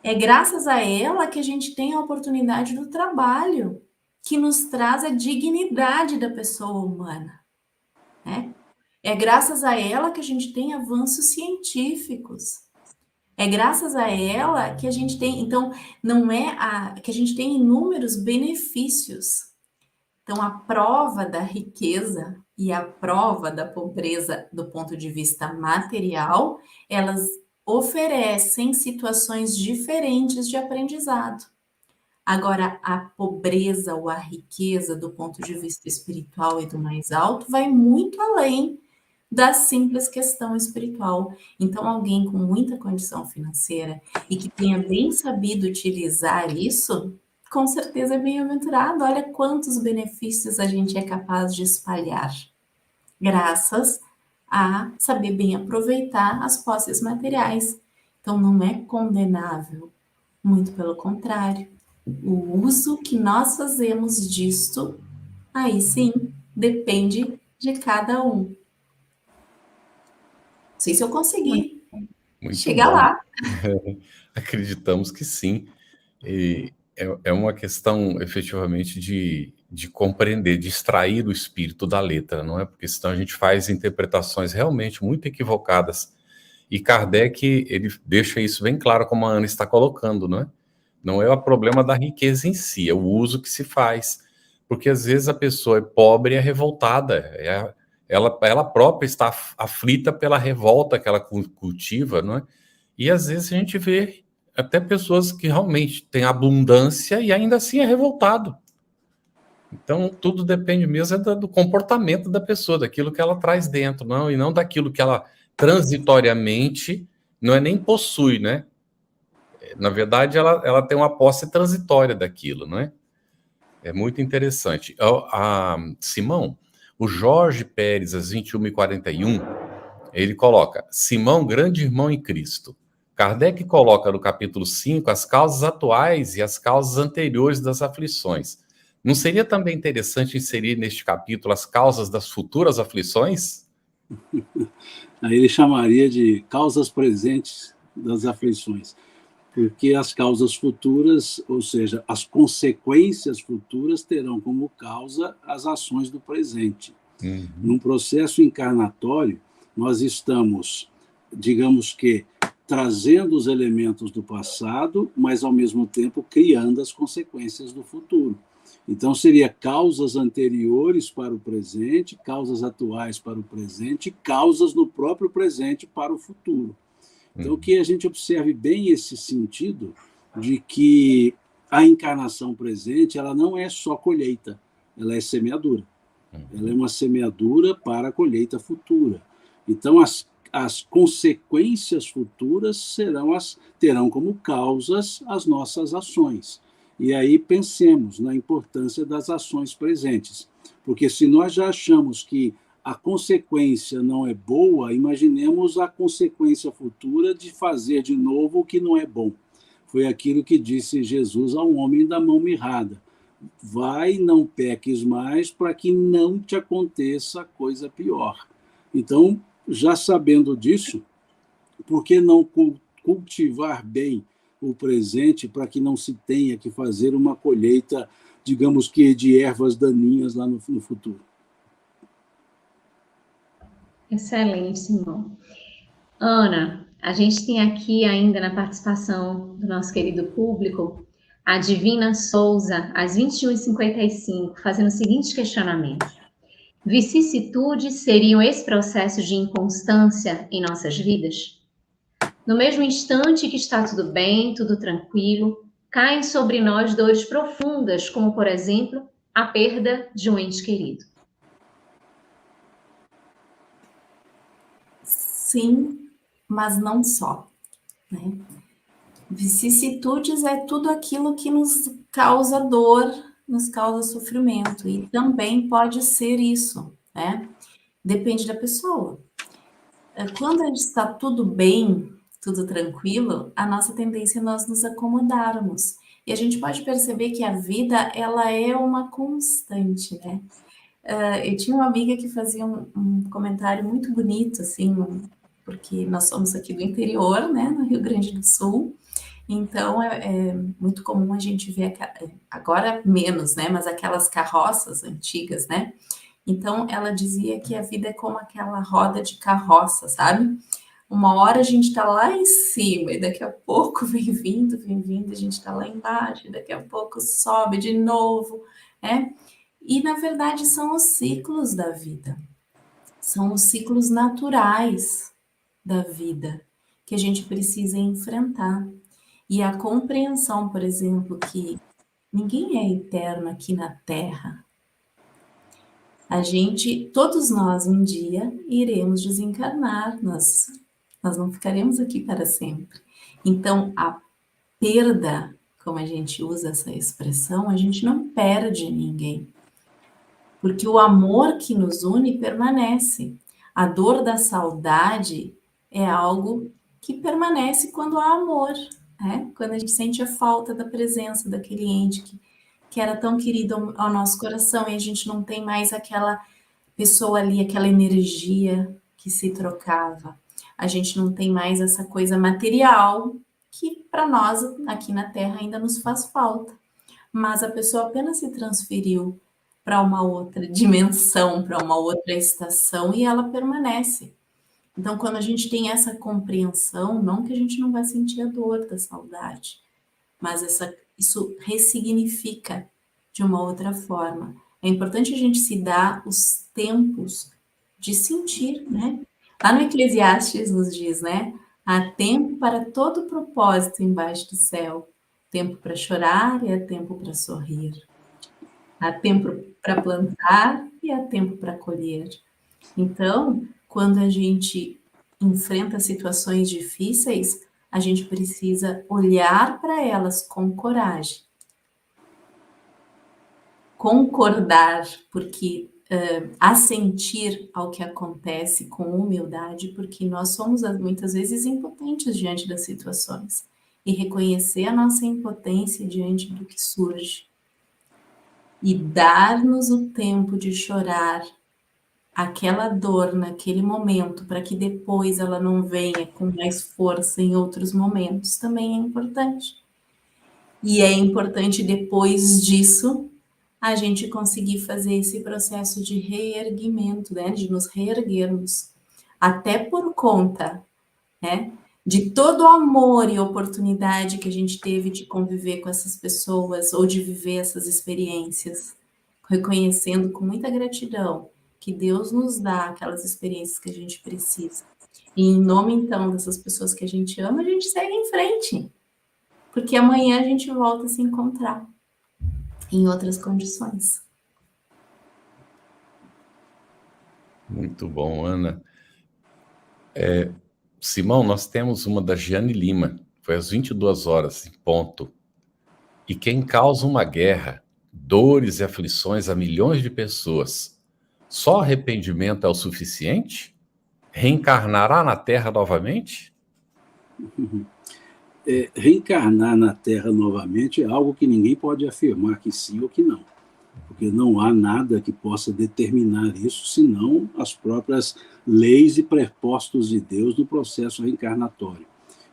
É graças a ela que a gente tem a oportunidade do trabalho, que nos traz a dignidade da pessoa humana, né? É graças a ela que a gente tem avanços científicos. É graças a ela que a gente tem, então, não é que a gente tem inúmeros benefícios. Então, a prova da riqueza e a prova da pobreza do ponto de vista material, elas oferecem situações diferentes de aprendizado. Agora, a pobreza ou a riqueza do ponto de vista espiritual e do mais alto vai muito além da simples questão espiritual. Então, alguém com muita condição financeira e que tenha bem sabido utilizar isso, com certeza é bem-aventurado. Olha quantos benefícios a gente é capaz de espalhar, graças a saber bem aproveitar as posses materiais. Então, não é condenável, muito pelo contrário. O uso que nós fazemos disto, aí sim, depende de cada um. Não sei se eu consegui Muito chegar bom. lá. Acreditamos que sim. E é uma questão, efetivamente, de compreender, de extrair o espírito da letra, não é? Porque senão a gente faz interpretações realmente muito equivocadas. E Kardec, ele deixa isso bem claro, como a Ana está colocando, não é? Não é o problema da riqueza em si, é o uso que se faz. Porque às vezes a pessoa é pobre e é revoltada, ela própria está aflita pela revolta que ela cultiva, não é? E às vezes a gente vê até pessoas que realmente têm abundância e ainda assim é revoltado. Então, tudo depende mesmo do comportamento da pessoa, daquilo que ela traz dentro, não, e não daquilo que ela transitoriamente, não é nem possui, né? Na verdade, ela tem uma posse transitória daquilo, não é? É muito interessante. Simão, o Jorge Pérez, às 21h41, ele coloca, Simão, grande irmão em Cristo. Kardec coloca no capítulo 5 as causas atuais e as causas anteriores das aflições. Não seria também interessante inserir neste capítulo as causas das futuras aflições? Aí ele chamaria de causas presentes das aflições, porque as causas futuras, ou seja, as consequências futuras, terão como causa as ações do presente. Num processo encarnatório, nós estamos, digamos que, trazendo os elementos do passado, mas ao mesmo tempo criando as consequências do futuro. Então, seria causas anteriores para o presente, causas atuais para o presente, causas no próprio presente para o futuro. Então, que a gente observe bem esse sentido de que a encarnação presente, ela não é só colheita, ela é semeadura. Ela é uma semeadura para a colheita futura. Então, as consequências futuras terão como causas as nossas ações. E aí pensemos na importância das ações presentes. Porque se nós já achamos que a consequência não é boa, imaginemos a consequência futura de fazer de novo o que não é bom. Foi aquilo que disse Jesus ao homem da mão mirrada. Vai, não peques mais, para que não te aconteça coisa pior. Então, já sabendo disso, por que não cultivar bem o presente para que não se tenha que fazer uma colheita, digamos que de ervas daninhas lá no futuro? Excelente, Simão. Ana, a gente tem aqui ainda na participação do nosso querido público a Divina Souza, às 21h55, fazendo o seguinte questionamento. Vicissitudes seriam esse processo de inconstância em nossas vidas? No mesmo instante que está tudo bem, tudo tranquilo, caem sobre nós dores profundas, como, por exemplo, a perda de um ente querido. Sim, mas não só, né? Vicissitudes é tudo aquilo que nos causa dor, nos causa sofrimento, e também pode ser isso, né? Depende da pessoa. Quando a gente está tudo bem, tudo tranquilo, a nossa tendência é nós nos acomodarmos. E a gente pode perceber que a vida, ela é uma constante, né? Eu tinha uma amiga que fazia um comentário muito bonito, assim, porque nós somos aqui do interior, né, no Rio Grande do Sul, então é muito comum a gente ver, agora menos, né, mas aquelas carroças antigas, né? Então ela dizia que a vida é como aquela roda de carroça, sabe? Uma hora a gente está lá em cima e daqui a pouco vem vindo, a gente está lá embaixo, e daqui a pouco sobe de novo, né? E na verdade são os ciclos da vida, são os ciclos naturais da vida que a gente precisa enfrentar. E a compreensão, por exemplo, que ninguém é eterno aqui na Terra. Todos nós um dia iremos desencarnar, nós não ficaremos aqui para sempre. Então, a perda, como a gente usa essa expressão, a gente não perde ninguém, porque o amor que nos une permanece. A dor da saudade é algo que permanece quando há amor, né? Quando a gente sente a falta da presença daquele ente que era tão querido ao nosso coração e a gente não tem mais aquela pessoa ali, aquela energia que se trocava. A gente não tem mais essa coisa material que para nós aqui na Terra ainda nos faz falta. Mas a pessoa apenas se transferiu para uma outra dimensão, para uma outra estação e ela permanece. Então, quando a gente tem essa compreensão, não que a gente não vai sentir a dor da saudade, mas isso ressignifica de uma outra forma. É importante a gente se dar os tempos de sentir, né? Lá no Eclesiastes nos diz, né? Há tempo para todo propósito embaixo do céu. Tempo para chorar e há tempo para sorrir. Há tempo para plantar e há tempo para colher. Então, quando a gente enfrenta situações difíceis, a gente precisa olhar para elas com coragem. Concordar, porque assentir ao que acontece com humildade, porque nós somos muitas vezes impotentes diante das situações, e reconhecer a nossa impotência diante do que surge, e dar-nos o tempo de chorar aquela dor naquele momento, para que depois ela não venha com mais força em outros momentos, também é importante. E é importante depois disso a gente conseguir fazer esse processo de reerguimento, né? De nos reerguermos, até por conta, né? De todo o amor e oportunidade que a gente teve de conviver com essas pessoas ou de viver essas experiências, reconhecendo com muita gratidão que Deus nos dá aquelas experiências que a gente precisa. E em nome, então, dessas pessoas que a gente ama, a gente segue em frente, porque amanhã a gente volta a se encontrar em outras condições. Muito bom, Ana. Simão, nós temos uma da Giane Lima, foi às 22 horas, em ponto. E quem causa uma guerra, dores e aflições a milhões de pessoas, só arrependimento é o suficiente? Reencarnará na Terra novamente? Reencarnar na Terra novamente é algo que ninguém pode afirmar que sim ou que não, porque não há nada que possa determinar isso, senão as próprias leis e prespostos de Deus no processo reencarnatório.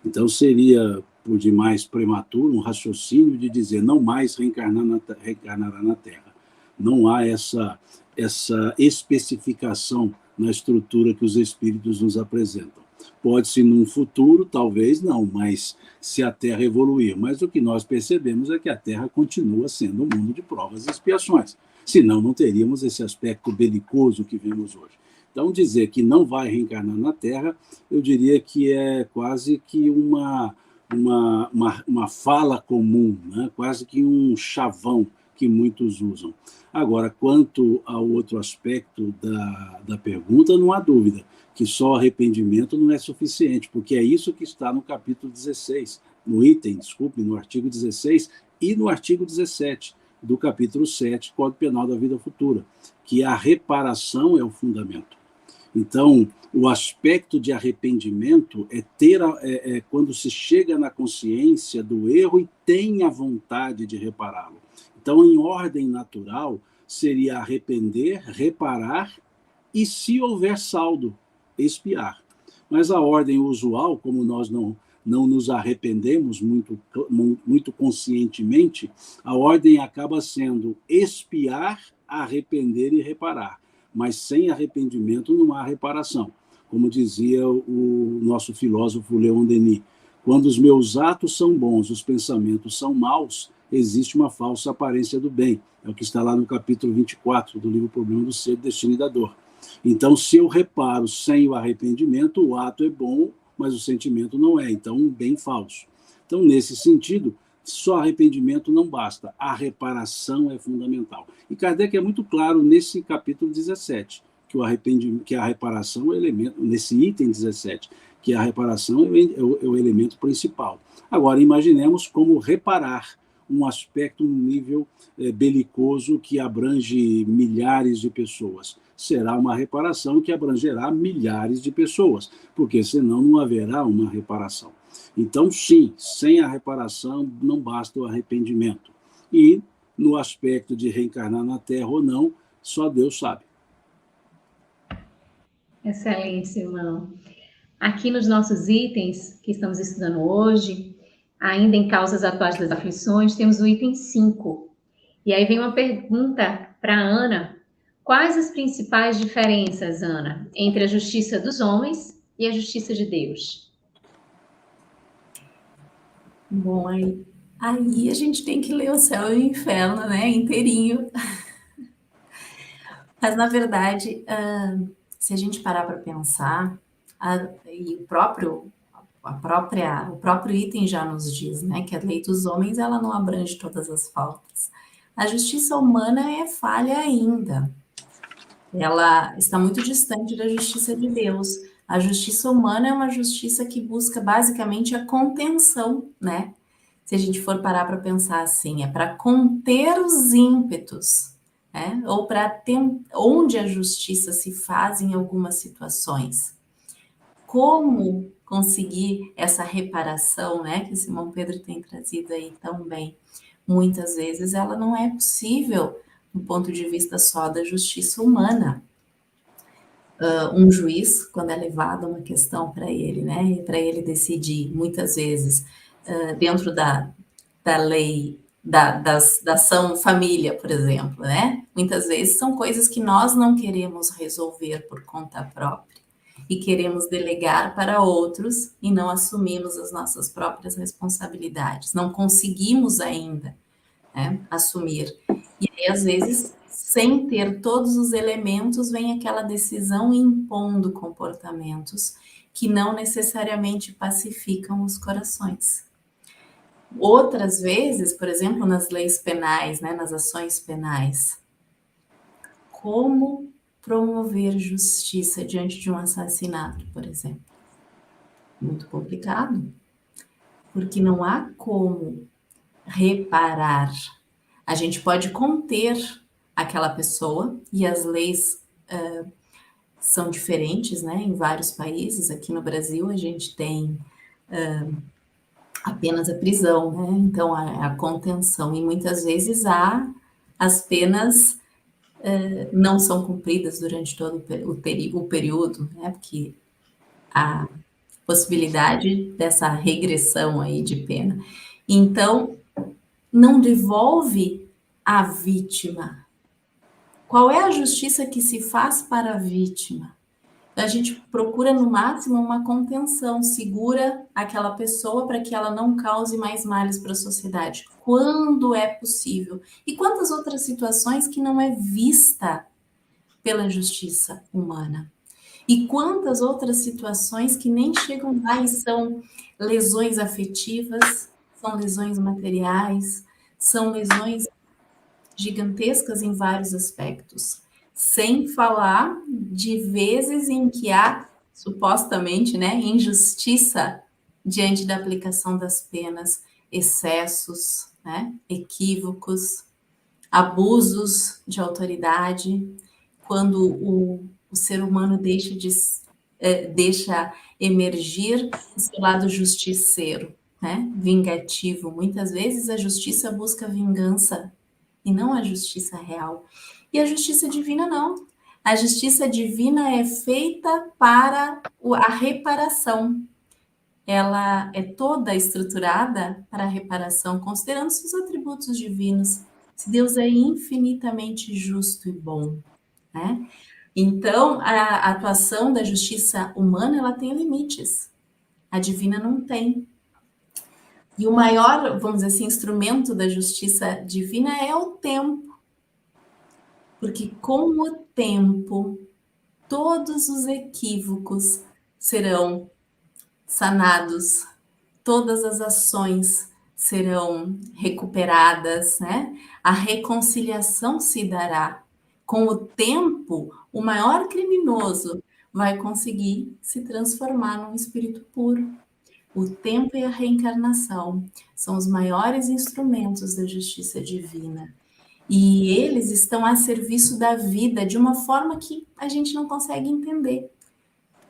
Então seria, por demais prematuro, um raciocínio de dizer não mais reencarnará na Terra. Não há essa especificação na estrutura que os espíritos nos apresentam. Pode-se num futuro, talvez não, mas se a Terra evoluir. Mas o que nós percebemos é que a Terra continua sendo um mundo de provas e expiações. Senão não teríamos esse aspecto belicoso que vemos hoje. Então, dizer que não vai reencarnar na Terra, eu diria que é quase que uma uma fala comum, né? Quase que um chavão que muitos usam. Agora, quanto ao outro aspecto da pergunta, não há dúvida que só arrependimento não é suficiente, porque é isso que está no capítulo 16, no artigo 16 e no artigo 17 do capítulo 7, Código Penal da Vida Futura, que a reparação é o fundamento. Então, o aspecto de arrependimento é quando se chega na consciência do erro e tem a vontade de repará-lo. Então, em ordem natural, seria arrepender, reparar e, se houver saldo, expiar. Mas a ordem usual, como nós não nos arrependemos muito conscientemente, a ordem acaba sendo expiar, arrepender e reparar. Mas sem arrependimento não há reparação. Como dizia o nosso filósofo Leon Denis, quando os meus atos são bons, os pensamentos são maus, existe uma falsa aparência do bem. É o que está lá no capítulo 24 do livro Problema do Ser, Destino e da Dor. Então, se eu reparo sem o arrependimento, o ato é bom, mas o sentimento não é. Então, um bem falso. Então, nesse sentido, só arrependimento não basta. A reparação é fundamental. E Kardec é muito claro nesse capítulo 17, que a reparação é o elemento, nesse item 17, que a reparação é o elemento principal. Agora, imaginemos como reparar um aspecto no nível belicoso que abrange milhares de pessoas. Será uma reparação que abrangerá milhares de pessoas, porque senão não haverá uma reparação. Então, sim, sem a reparação não basta o arrependimento. E, no aspecto de reencarnar na Terra ou não, só Deus sabe. Excelente, irmão. Aqui nos nossos itens que estamos estudando hoje, ainda em causas atuais das aflições, temos o item 5. E aí vem uma pergunta para a Ana. Quais as principais diferenças, Ana, entre a justiça dos homens e a justiça de Deus? Bom, aí a gente tem que ler o céu e o inferno, né, inteirinho. Mas, na verdade, se a gente parar para pensar, e o próprio item já nos diz, né, que a lei dos homens ela não abrange todas as faltas. A justiça humana é falha ainda. Ela está muito distante da justiça de Deus. A justiça humana é uma justiça que busca basicamente a contenção, né? Se a gente for parar para pensar assim, é para conter os ímpetos, né? Ou para onde a justiça se faz em algumas situações. Como conseguir essa reparação, né? Que Simão Pedro tem trazido aí tão bem. Muitas vezes ela não é possível do ponto de vista só da justiça humana. Um juiz, quando é levado uma questão para ele, né, para ele decidir, muitas vezes, dentro da lei, da ação família, por exemplo, né, muitas vezes são coisas que nós não queremos resolver por conta própria e queremos delegar para outros e não assumimos as nossas próprias responsabilidades, não conseguimos ainda, né, assumir. E aí, às vezes, sem ter todos os elementos, vem aquela decisão impondo comportamentos que não necessariamente pacificam os corações. Outras vezes, por exemplo, nas leis penais, né, nas ações penais, como promover justiça diante de um assassinato, por exemplo? Muito complicado, porque não há como reparar. A gente pode conter aquela pessoa, e as leis são diferentes, né, em vários países. Aqui no Brasil a gente tem apenas a prisão, né, então a contenção, e muitas vezes as penas não são cumpridas durante todo o período, né, porque há possibilidade dessa regressão aí de pena. Então, não devolve a vítima. Qual é a justiça que se faz para a vítima? A gente procura, no máximo, uma contenção, segura aquela pessoa para que ela não cause mais males para a sociedade, quando é possível. E quantas outras situações que não é vista pela justiça humana? E quantas outras situações que nem chegam lá e são lesões afetivas, são lesões materiais, são lesões gigantescas em vários aspectos. Sem falar de vezes em que há, supostamente, né, injustiça diante da aplicação das penas, excessos, né, equívocos, abusos de autoridade, quando o ser humano deixa emergir o seu lado justiceiro, né, vingativo. Muitas vezes a justiça busca vingança e não a justiça real. E a justiça divina não. A justiça divina é feita para a reparação. Ela é toda estruturada para a reparação, considerando seus atributos divinos. Se Deus é infinitamente justo e bom, né? Então, a atuação da justiça humana, ela tem limites. A divina não tem. E o maior, vamos dizer assim, instrumento da justiça divina é o tempo. Porque com o tempo, todos os equívocos serão sanados, todas as ações serão recuperadas, né? A reconciliação se dará. Com o tempo, o maior criminoso vai conseguir se transformar num espírito puro. O tempo e a reencarnação são os maiores instrumentos da justiça divina. E eles estão a serviço da vida de uma forma que a gente não consegue entender.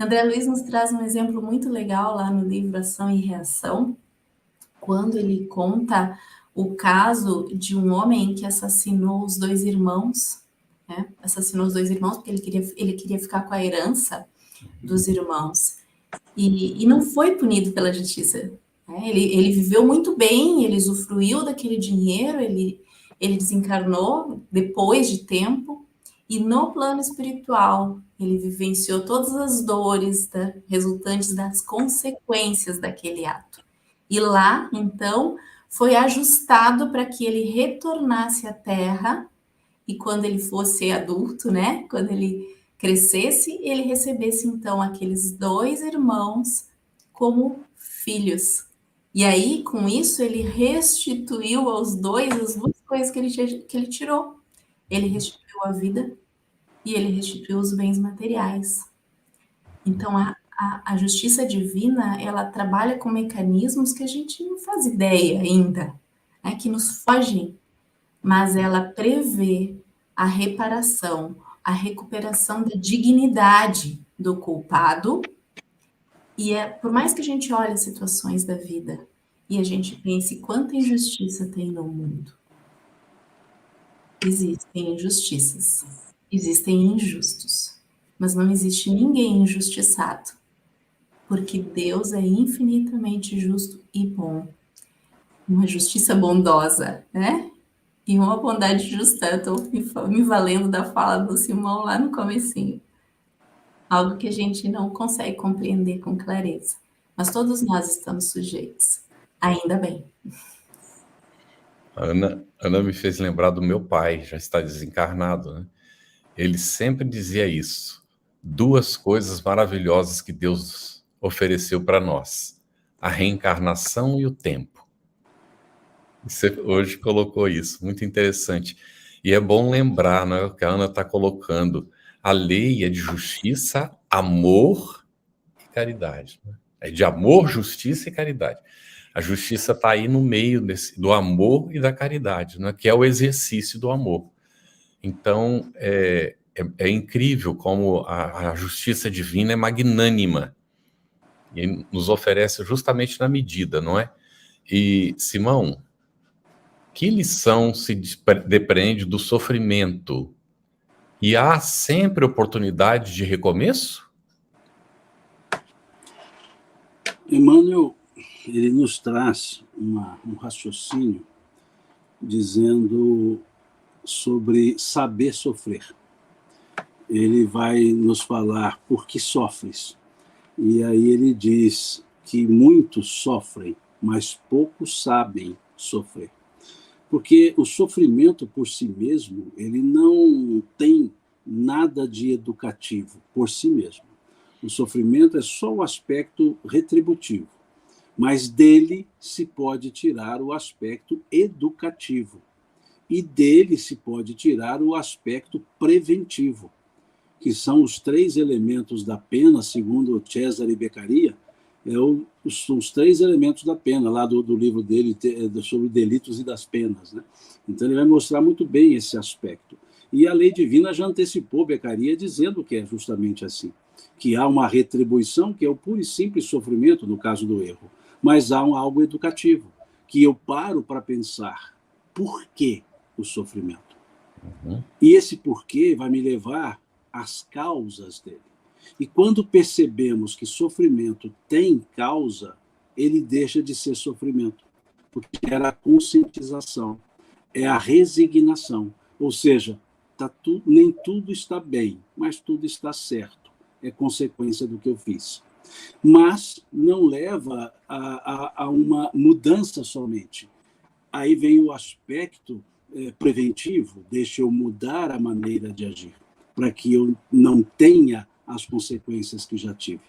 André Luiz nos traz um exemplo muito legal lá no livro Ação e Reação, quando ele conta o caso de um homem que assassinou os dois irmãos, né? Assassinou os dois irmãos porque ele queria ficar com a herança dos irmãos. E não foi punido pela justiça. Né? Ele viveu muito bem, ele usufruiu daquele dinheiro, ele desencarnou depois de tempo, e no plano espiritual, ele vivenciou todas as dores resultantes das consequências daquele ato. E lá, então, foi ajustado para que ele retornasse à Terra, e quando ele fosse adulto, né, quando ele crescesse, ele recebesse, então, aqueles dois irmãos como filhos. E aí, com isso, ele restituiu aos dois as duas coisas que ele tirou. Ele restituiu a vida e ele restituiu os bens materiais. Então, a justiça divina, ela trabalha com mecanismos que a gente não faz ideia ainda, né, que nos fogem, mas ela prevê a reparação, a recuperação da dignidade do culpado. E por mais que a gente olhe as situações da vida e a gente pense quanta injustiça tem no mundo, existem injustiças, existem injustos, mas não existe ninguém injustiçado, porque Deus é infinitamente justo e bom. Uma justiça bondosa, né? E uma bondade justa. Eu estou me valendo da fala do Simão lá no comecinho. Algo que a gente não consegue compreender com clareza. Mas todos nós estamos sujeitos. Ainda bem. Ana me fez lembrar do meu pai, já está desencarnado, né? Ele sempre dizia isso. Duas coisas maravilhosas que Deus ofereceu para nós: a reencarnação e o tempo. Você hoje colocou isso, muito interessante. E é bom lembrar, né, o que a Ana está colocando. A lei é de justiça, amor e caridade. Né? É de amor, justiça e caridade. A justiça está aí no meio do amor e da caridade, né, que é o exercício do amor. Então, é incrível como a justiça divina é magnânima e nos oferece justamente na medida, não é? E, Simão, que lição se depreende do sofrimento? E há sempre oportunidade de recomeço? Emmanuel, ele nos traz um raciocínio dizendo sobre saber sofrer. Ele vai nos falar por que sofres. E aí ele diz que muitos sofrem, mas poucos sabem sofrer. Porque o sofrimento por si mesmo, ele não tem nada de educativo por si mesmo. O sofrimento é só o aspecto retributivo, mas dele se pode tirar o aspecto educativo e dele se pode tirar o aspecto preventivo, que são os 3 elementos da pena, segundo Cesare Beccaria, são os 3 elementos da pena, lá do livro dele sobre delitos e das penas, né? Então ele vai mostrar muito bem esse aspecto. E a lei divina já antecipou Beccaria dizendo que é justamente assim, que há uma retribuição, que é o puro e simples sofrimento, no caso do erro, mas há algo educativo, que eu paro para pensar por que o sofrimento. E esse porquê vai me levar às causas dele. E quando percebemos que sofrimento tem causa, ele deixa de ser sofrimento, porque era a conscientização, é a resignação, ou seja, nem tudo está bem, mas tudo está certo, é consequência do que eu fiz. Mas não leva a uma mudança somente. Aí vem o aspecto preventivo, deixa eu mudar a maneira de agir, para que eu não tenha as consequências que já tive.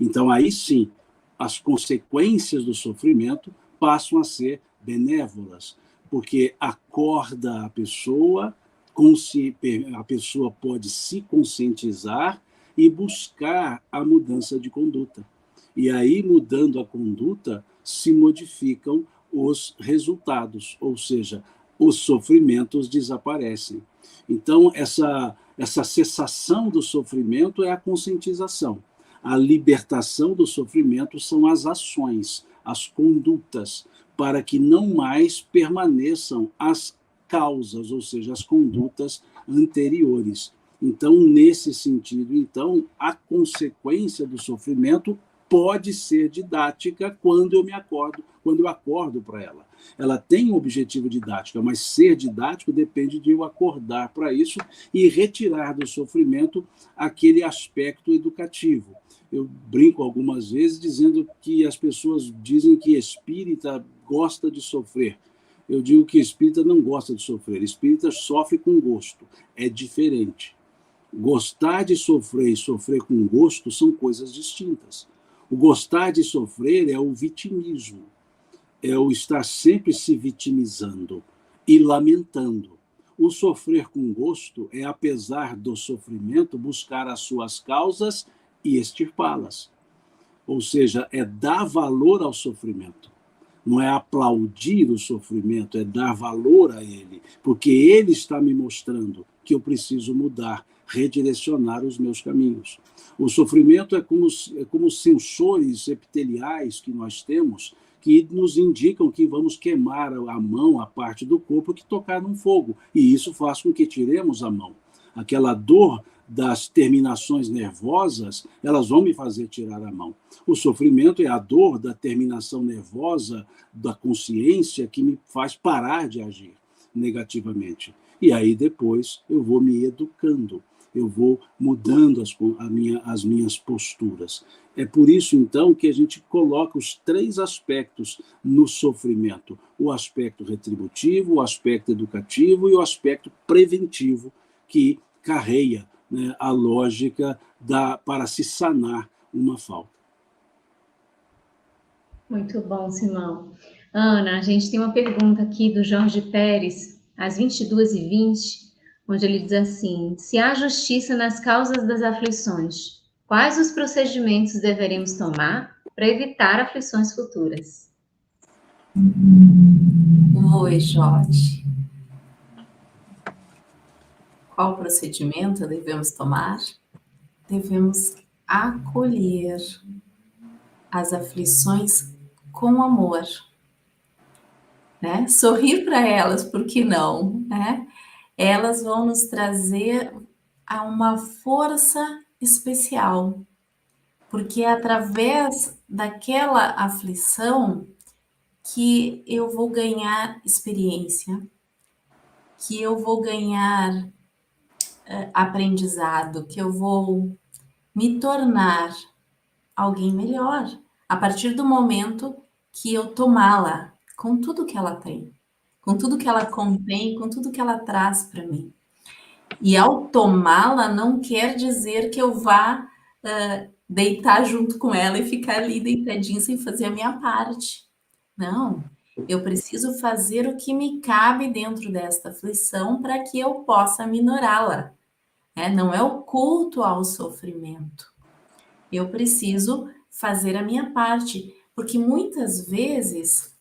Então, aí sim, as consequências do sofrimento passam a ser benévolas, porque acorda a pessoa pode se conscientizar e buscar a mudança de conduta. E aí, mudando a conduta, se modificam os resultados, ou seja, os sofrimentos desaparecem. Então, essa cessação do sofrimento é a conscientização. A libertação do sofrimento são as ações, as condutas, para que não mais permaneçam as causas, ou seja, as condutas anteriores. Então, nesse sentido, a consequência do sofrimento pode ser didática quando eu acordo para ela. Ela tem um objetivo didático, mas ser didático depende de eu acordar para isso e retirar do sofrimento aquele aspecto educativo. Eu brinco algumas vezes dizendo que as pessoas dizem que espírita gosta de sofrer. Eu digo que espírita não gosta de sofrer, espírita sofre com gosto, é diferente. Gostar de sofrer e sofrer com gosto são coisas distintas. O gostar de sofrer é o vitimismo, é o estar sempre se vitimizando e lamentando. O sofrer com gosto é, apesar do sofrimento, buscar as suas causas e extirpá-las. Ou seja, é dar valor ao sofrimento. Não é aplaudir o sofrimento, é dar valor a ele, porque ele está me mostrando que eu preciso mudar, redirecionar os meus caminhos. O sofrimento é como sensores epiteliais que nós temos, que nos indicam que vamos queimar a mão, a parte do corpo que tocar num fogo, e isso faz com que tiremos a mão. Aquela dor das terminações nervosas, elas vão me fazer tirar a mão. O sofrimento é a dor da terminação nervosa da consciência que me faz parar de agir negativamente. E aí depois eu vou me educando, eu vou mudando as minhas posturas. É por isso, então, que a gente coloca os 3 aspectos no sofrimento. O aspecto retributivo, o aspecto educativo e o aspecto preventivo, que carreia, né, a lógica para se sanar uma falta. Muito bom, Simão. Ana, a gente tem uma pergunta aqui do Jorge Pérez, às 22h20, onde ele diz assim: se há justiça nas causas das aflições, quais os procedimentos deveremos tomar para evitar aflições futuras? Oi, Jorge. Qual procedimento devemos tomar? Devemos acolher as aflições com amor, né? Sorrir para elas, por que não, né? Elas vão nos trazer a uma força especial, porque é através daquela aflição que eu vou ganhar experiência, que eu vou ganhar aprendizado, que eu vou me tornar alguém melhor, a partir do momento que eu tomá-la com tudo que ela tem, com tudo que ela contém, com tudo que ela traz para mim. E ao tomá-la não quer dizer que eu vá deitar junto com ela e ficar ali deitadinha sem fazer a minha parte. Não, eu preciso fazer o que me cabe dentro desta aflição para que eu possa minorá-la. Não é o culto ao sofrimento. Eu preciso fazer a minha parte, porque muitas vezes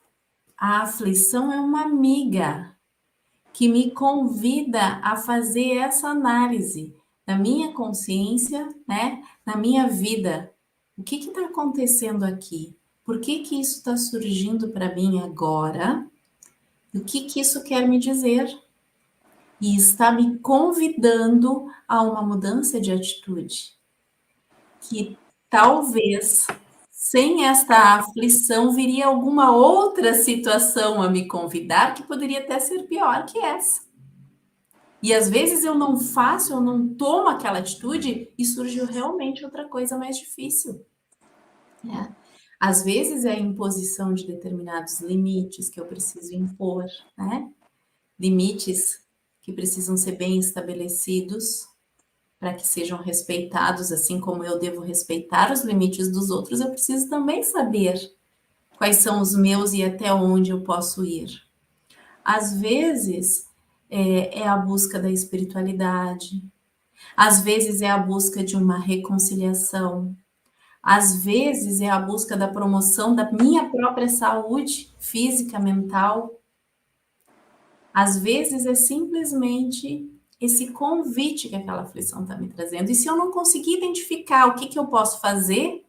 a aflição é uma amiga que me convida a fazer essa análise da minha consciência, na minha vida. O que está acontecendo aqui? Por que isso está surgindo para mim agora? E o que isso quer me dizer? E está me convidando a uma mudança de atitude. Que talvez, sem esta aflição, viria alguma outra situação a me convidar que poderia até ser pior que essa. E às vezes eu não faço, eu não tomo aquela atitude e surgiu realmente outra coisa mais difícil. Às vezes é a imposição de determinados limites que eu preciso impor, Limites que precisam ser bem estabelecidos para que sejam respeitados, assim como eu devo respeitar os limites dos outros, eu preciso também saber quais são os meus e até onde eu posso ir. Às vezes é a busca da espiritualidade, às vezes é a busca de uma reconciliação, às vezes é a busca da promoção da minha própria saúde física, mental. Às vezes é simplesmente esse convite que aquela aflição está me trazendo. E se eu não conseguir identificar o que eu posso fazer,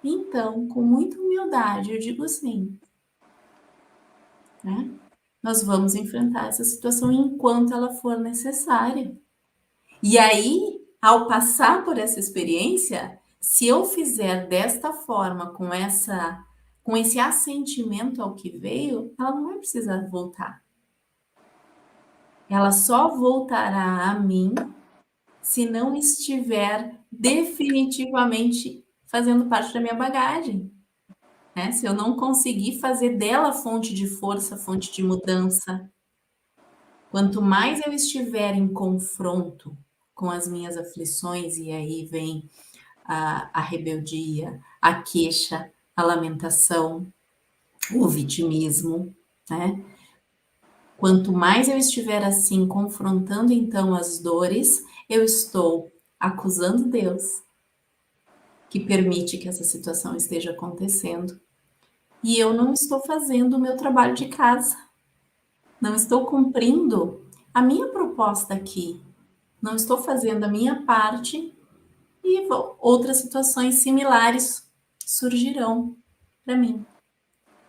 então, com muita humildade, eu digo assim, nós vamos enfrentar essa situação enquanto ela for necessária. E aí, ao passar por essa experiência, se eu fizer desta forma, com esse assentimento ao que veio, ela não vai precisar voltar. Ela só voltará a mim se não estiver definitivamente fazendo parte da minha bagagem. Se eu não conseguir fazer dela fonte de força, fonte de mudança. Quanto mais eu estiver em confronto com as minhas aflições, e aí vem a rebeldia, a queixa, a lamentação, o vitimismo, Quanto mais eu estiver assim, confrontando então as dores, eu estou acusando Deus, que permite que essa situação esteja acontecendo. E eu não estou fazendo o meu trabalho de casa. Não estou cumprindo a minha proposta aqui. Não estou fazendo a minha parte e outras situações similares surgirão para mim.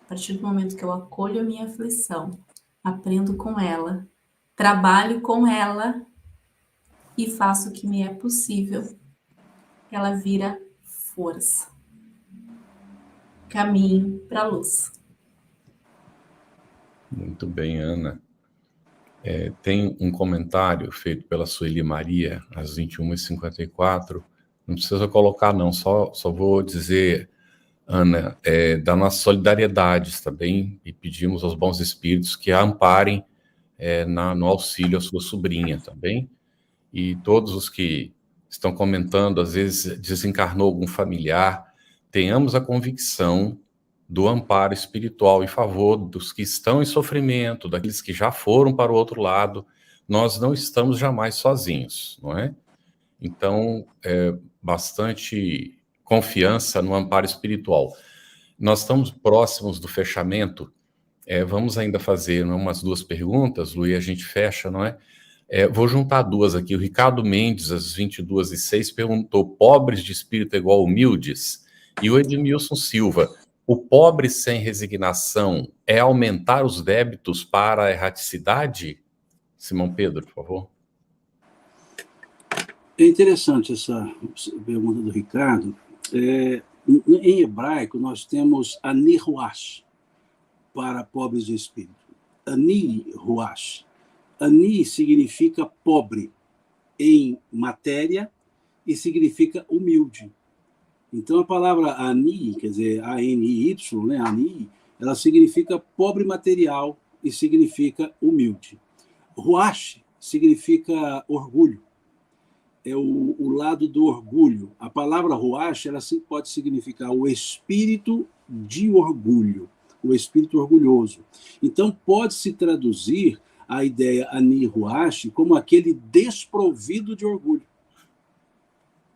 A partir do momento que eu acolho a minha aflição, aprendo com ela, trabalho com ela e faço o que me é possível, ela vira força, caminho para a luz. Muito bem, Ana. Tem um comentário feito pela Sueli Maria, às 21h54. Não precisa colocar, não, só vou dizer, Ana, da nossa solidariedade também, e pedimos aos bons espíritos que a amparem no auxílio à sua sobrinha também. E todos os que estão comentando, às vezes desencarnou algum familiar, tenhamos a convicção do amparo espiritual em favor dos que estão em sofrimento, daqueles que já foram para o outro lado. Nós não estamos jamais sozinhos, não é? Então, bastante confiança no amparo espiritual. Nós estamos próximos do fechamento. Vamos ainda fazer umas 2 perguntas, Lu, e a gente fecha, não é? Vou juntar 2 aqui. O Ricardo Mendes, às 22h06, perguntou: pobres de espírito igual humildes? E o Edmilson Silva: o pobre sem resignação é aumentar os débitos para a erraticidade? Simão Pedro, por favor. É interessante essa pergunta do Ricardo. Em hebraico, nós temos ani ruach para pobres de espírito. Ani ruach. Ani significa pobre em matéria e significa humilde. Então, a palavra ani, quer dizer, A-N-I-Y, né, ani, ela significa pobre material e significa humilde. Ruach significa orgulho. é o lado do orgulho. A palavra ruach, ela pode significar o espírito de orgulho, o espírito orgulhoso. Então, pode-se traduzir a ideia ani ruach como aquele desprovido de orgulho.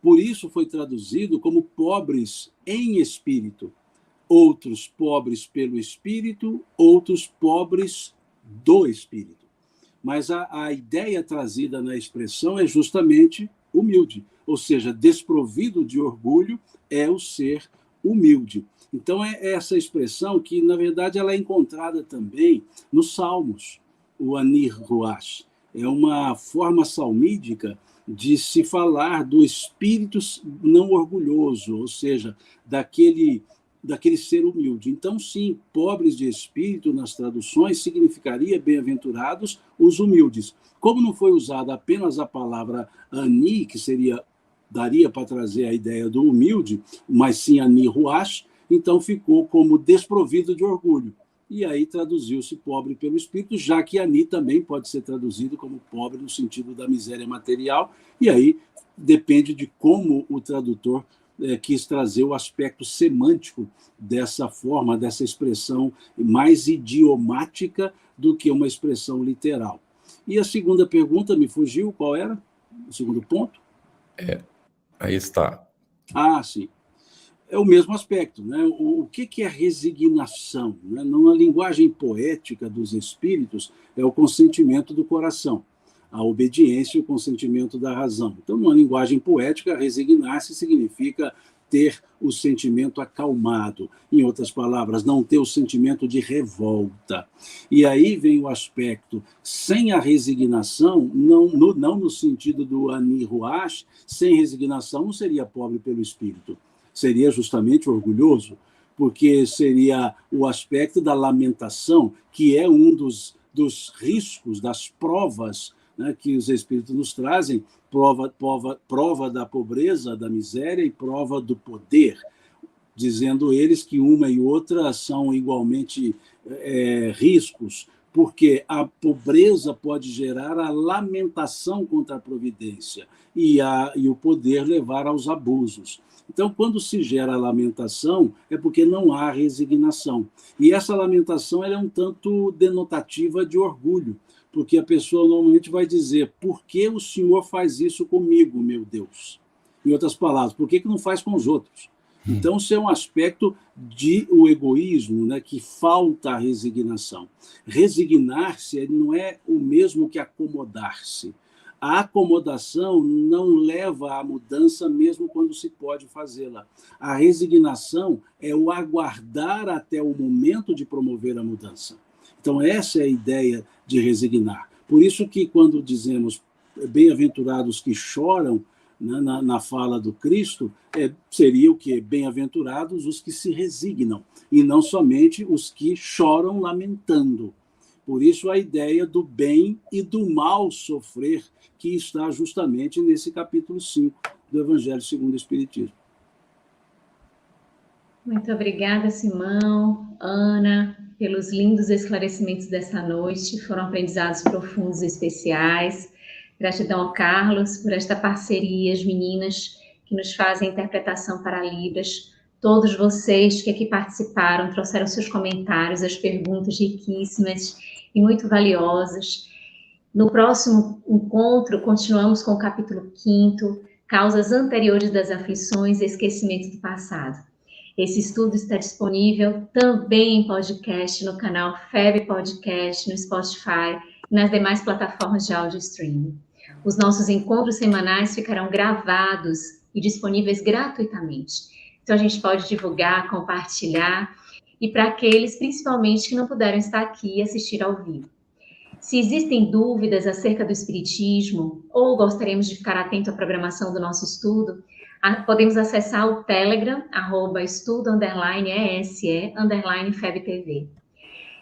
Por isso foi traduzido como pobres em espírito. Outros pobres pelo espírito, outros pobres do espírito. Mas a ideia trazida na expressão é justamente humilde, ou seja, desprovido de orgulho é o ser humilde. Então, é essa expressão que, na verdade, ela é encontrada também nos Salmos, o Ani Ruach. É uma forma salmídica de se falar do espírito não orgulhoso, ou seja, daquele ser humilde. Então, sim, pobres de espírito, nas traduções, significaria bem-aventurados os humildes. Como não foi usada apenas a palavra ani, que daria para trazer a ideia do humilde, mas sim ani ruach, então ficou como desprovido de orgulho. E aí traduziu-se pobre pelo espírito, já que ani também pode ser traduzido como pobre no sentido da miséria material, e aí depende de como o tradutor quis trazer o aspecto semântico dessa forma, dessa expressão mais idiomática do que uma expressão literal. E a segunda pergunta me fugiu, qual era? O segundo ponto? Aí está. Ah, sim. É o mesmo aspecto, né? O que é resignação? Né? Numa linguagem poética dos espíritos, é o consentimento do coração, a obediência e o consentimento da razão. Então, numa linguagem poética, resignar-se significa ter o sentimento acalmado. Em outras palavras, não ter o sentimento de revolta. E aí vem o aspecto, sem a resignação, não no sentido do ani ruach, sem resignação não seria pobre pelo espírito. Seria justamente orgulhoso, porque seria o aspecto da lamentação, que é um dos riscos, das provas, né, que os espíritos nos trazem, prova da pobreza, da miséria e prova do poder, dizendo eles que uma e outra são igualmente riscos, porque a pobreza pode gerar a lamentação contra a providência e o poder levar aos abusos. Então, quando se gera a lamentação, é porque não há resignação. E essa lamentação ela é um tanto denotativa de orgulho, porque a pessoa normalmente vai dizer: por que o Senhor faz isso comigo, meu Deus? Em outras palavras, por que não faz com os outros? Então, isso é um aspecto do egoísmo, né, que falta a resignação. Resignar-se não é o mesmo que acomodar-se. A acomodação não leva à mudança mesmo quando se pode fazê-la. A resignação é o aguardar até o momento de promover a mudança. Então, essa é a ideia de resignar. Por isso que quando dizemos bem-aventurados que choram, na fala do Cristo, seria o quê? Bem-aventurados os que se resignam, e não somente os que choram lamentando. Por isso a ideia do bem e do mal sofrer, que está justamente nesse capítulo 5 do Evangelho segundo o Espiritismo. Muito obrigada, Simão, Ana, pelos lindos esclarecimentos dessa noite. Foram aprendizados profundos e especiais. Gratidão ao Carlos por esta parceria, as meninas que nos fazem a interpretação para Libras. Todos vocês que aqui participaram, trouxeram seus comentários, as perguntas riquíssimas e muito valiosas. No próximo encontro, continuamos com o capítulo 5º, Causas Anteriores das Aflições e Esquecimento do Passado. Esse estudo está disponível também em podcast no canal FEB Podcast, no Spotify e nas demais plataformas de áudio streaming. Os nossos encontros semanais ficarão gravados e disponíveis gratuitamente. Então, a gente pode divulgar, compartilhar, e para aqueles, principalmente, que não puderam estar aqui e assistir ao vivo. Se existem dúvidas acerca do Espiritismo, ou gostaríamos de ficar atento à programação do nosso estudo, podemos acessar o Telegram, @estudo_ESE_FebTV.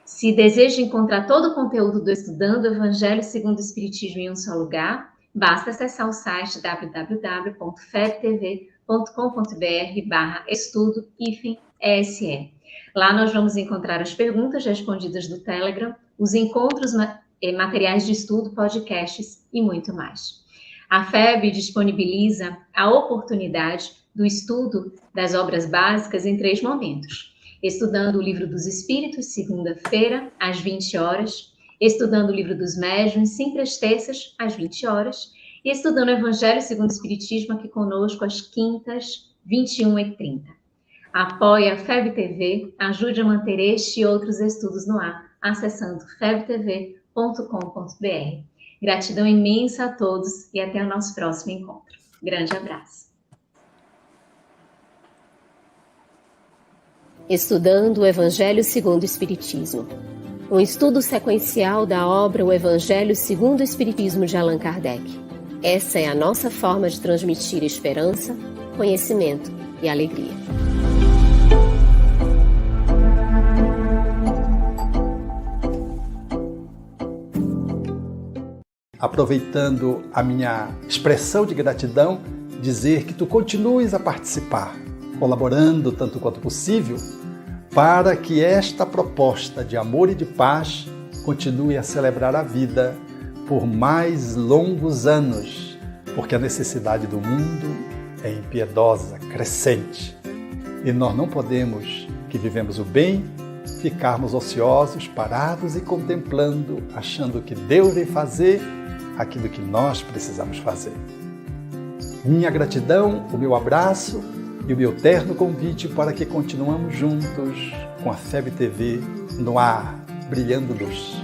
Se deseja encontrar todo o conteúdo do Estudando o Evangelho segundo o Espiritismo em um só lugar, basta acessar o site www.febtv.com.br/estudo-ESE. Lá nós vamos encontrar as perguntas respondidas do Telegram, os encontros, materiais de estudo, podcasts e muito mais. A FEB disponibiliza a oportunidade do estudo das obras básicas em 3 momentos. Estudando o Livro dos Espíritos, segunda-feira, às 20 horas. Estudando o Livro dos Médiuns, sempre às terças, às 20 horas. E estudando o Evangelho segundo o Espiritismo aqui conosco às quintas, 21h30. Apoie a FEB TV, ajude a manter este e outros estudos no ar, acessando febtv.com.br. Gratidão imensa a todos e até o nosso próximo encontro. Grande abraço. Estudando o Evangelho segundo o Espiritismo. Um estudo sequencial da obra O Evangelho segundo o Espiritismo de Allan Kardec. Essa é a nossa forma de transmitir esperança, conhecimento e alegria. Aproveitando a minha expressão de gratidão, dizer que tu continues a participar, colaborando tanto quanto possível, para que esta proposta de amor e de paz continue a celebrar a vida por mais longos anos, porque a necessidade do mundo é impiedosa, crescente. E nós não podemos, que vivemos o bem, ficarmos ociosos, parados e contemplando, achando que Deus vem fazer aquilo que nós precisamos fazer. Minha gratidão, o meu abraço e o meu terno convite para que continuemos juntos com a FEB TV no ar, brilhando luz.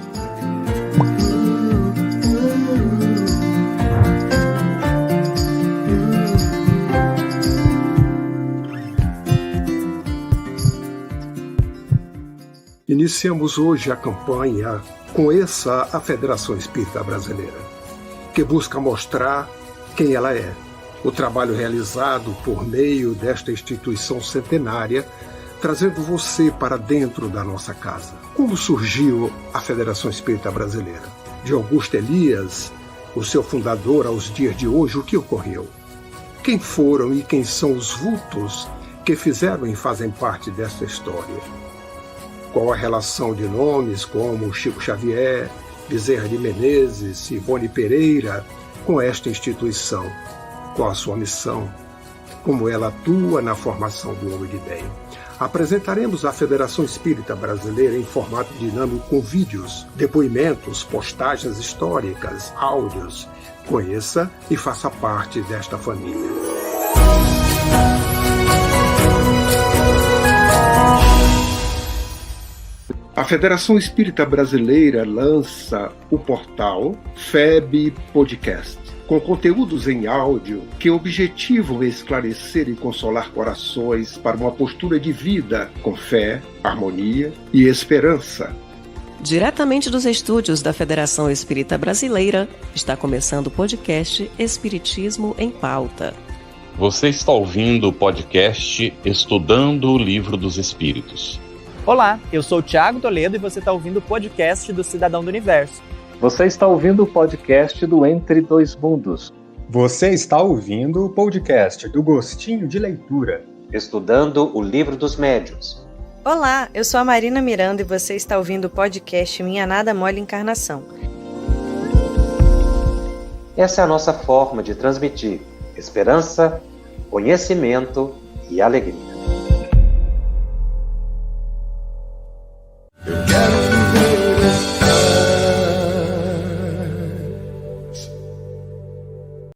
Iniciamos hoje a campanha Conheça a Federação Espírita Brasileira, que busca mostrar quem ela é. O trabalho realizado por meio desta instituição centenária, trazendo você para dentro da nossa casa. Como surgiu a Federação Espírita Brasileira? De Augusto Elias, o seu fundador, aos dias de hoje, o que ocorreu? Quem foram e quem são os vultos que fizeram e fazem parte desta história? Qual a relação de nomes como Chico Xavier, Bezerra de Menezes, Ivone Pereira com esta instituição? Qual a sua missão? Como ela atua na formação do homem de bem? Apresentaremos a Federação Espírita Brasileira em formato dinâmico com vídeos, depoimentos, postagens históricas, áudios. Conheça e faça parte desta família. A Federação Espírita Brasileira lança o portal FEB Podcast, com conteúdos em áudio que objetivam esclarecer e consolar corações para uma postura de vida com fé, harmonia e esperança. Diretamente dos estúdios da Federação Espírita Brasileira, está começando o podcast Espiritismo em Pauta. Você está ouvindo o podcast Estudando o Livro dos Espíritos. Olá, eu sou o Thiago Toledo e você está ouvindo o podcast do Cidadão do Universo. Você está ouvindo o podcast do Entre Dois Mundos. Você está ouvindo o podcast do Gostinho de Leitura. Estudando o Livro dos Médiuns. Olá, eu sou a Marina Miranda e você está ouvindo o podcast Minha Nada Mole Encarnação. Essa é a nossa forma de transmitir esperança, conhecimento e alegria.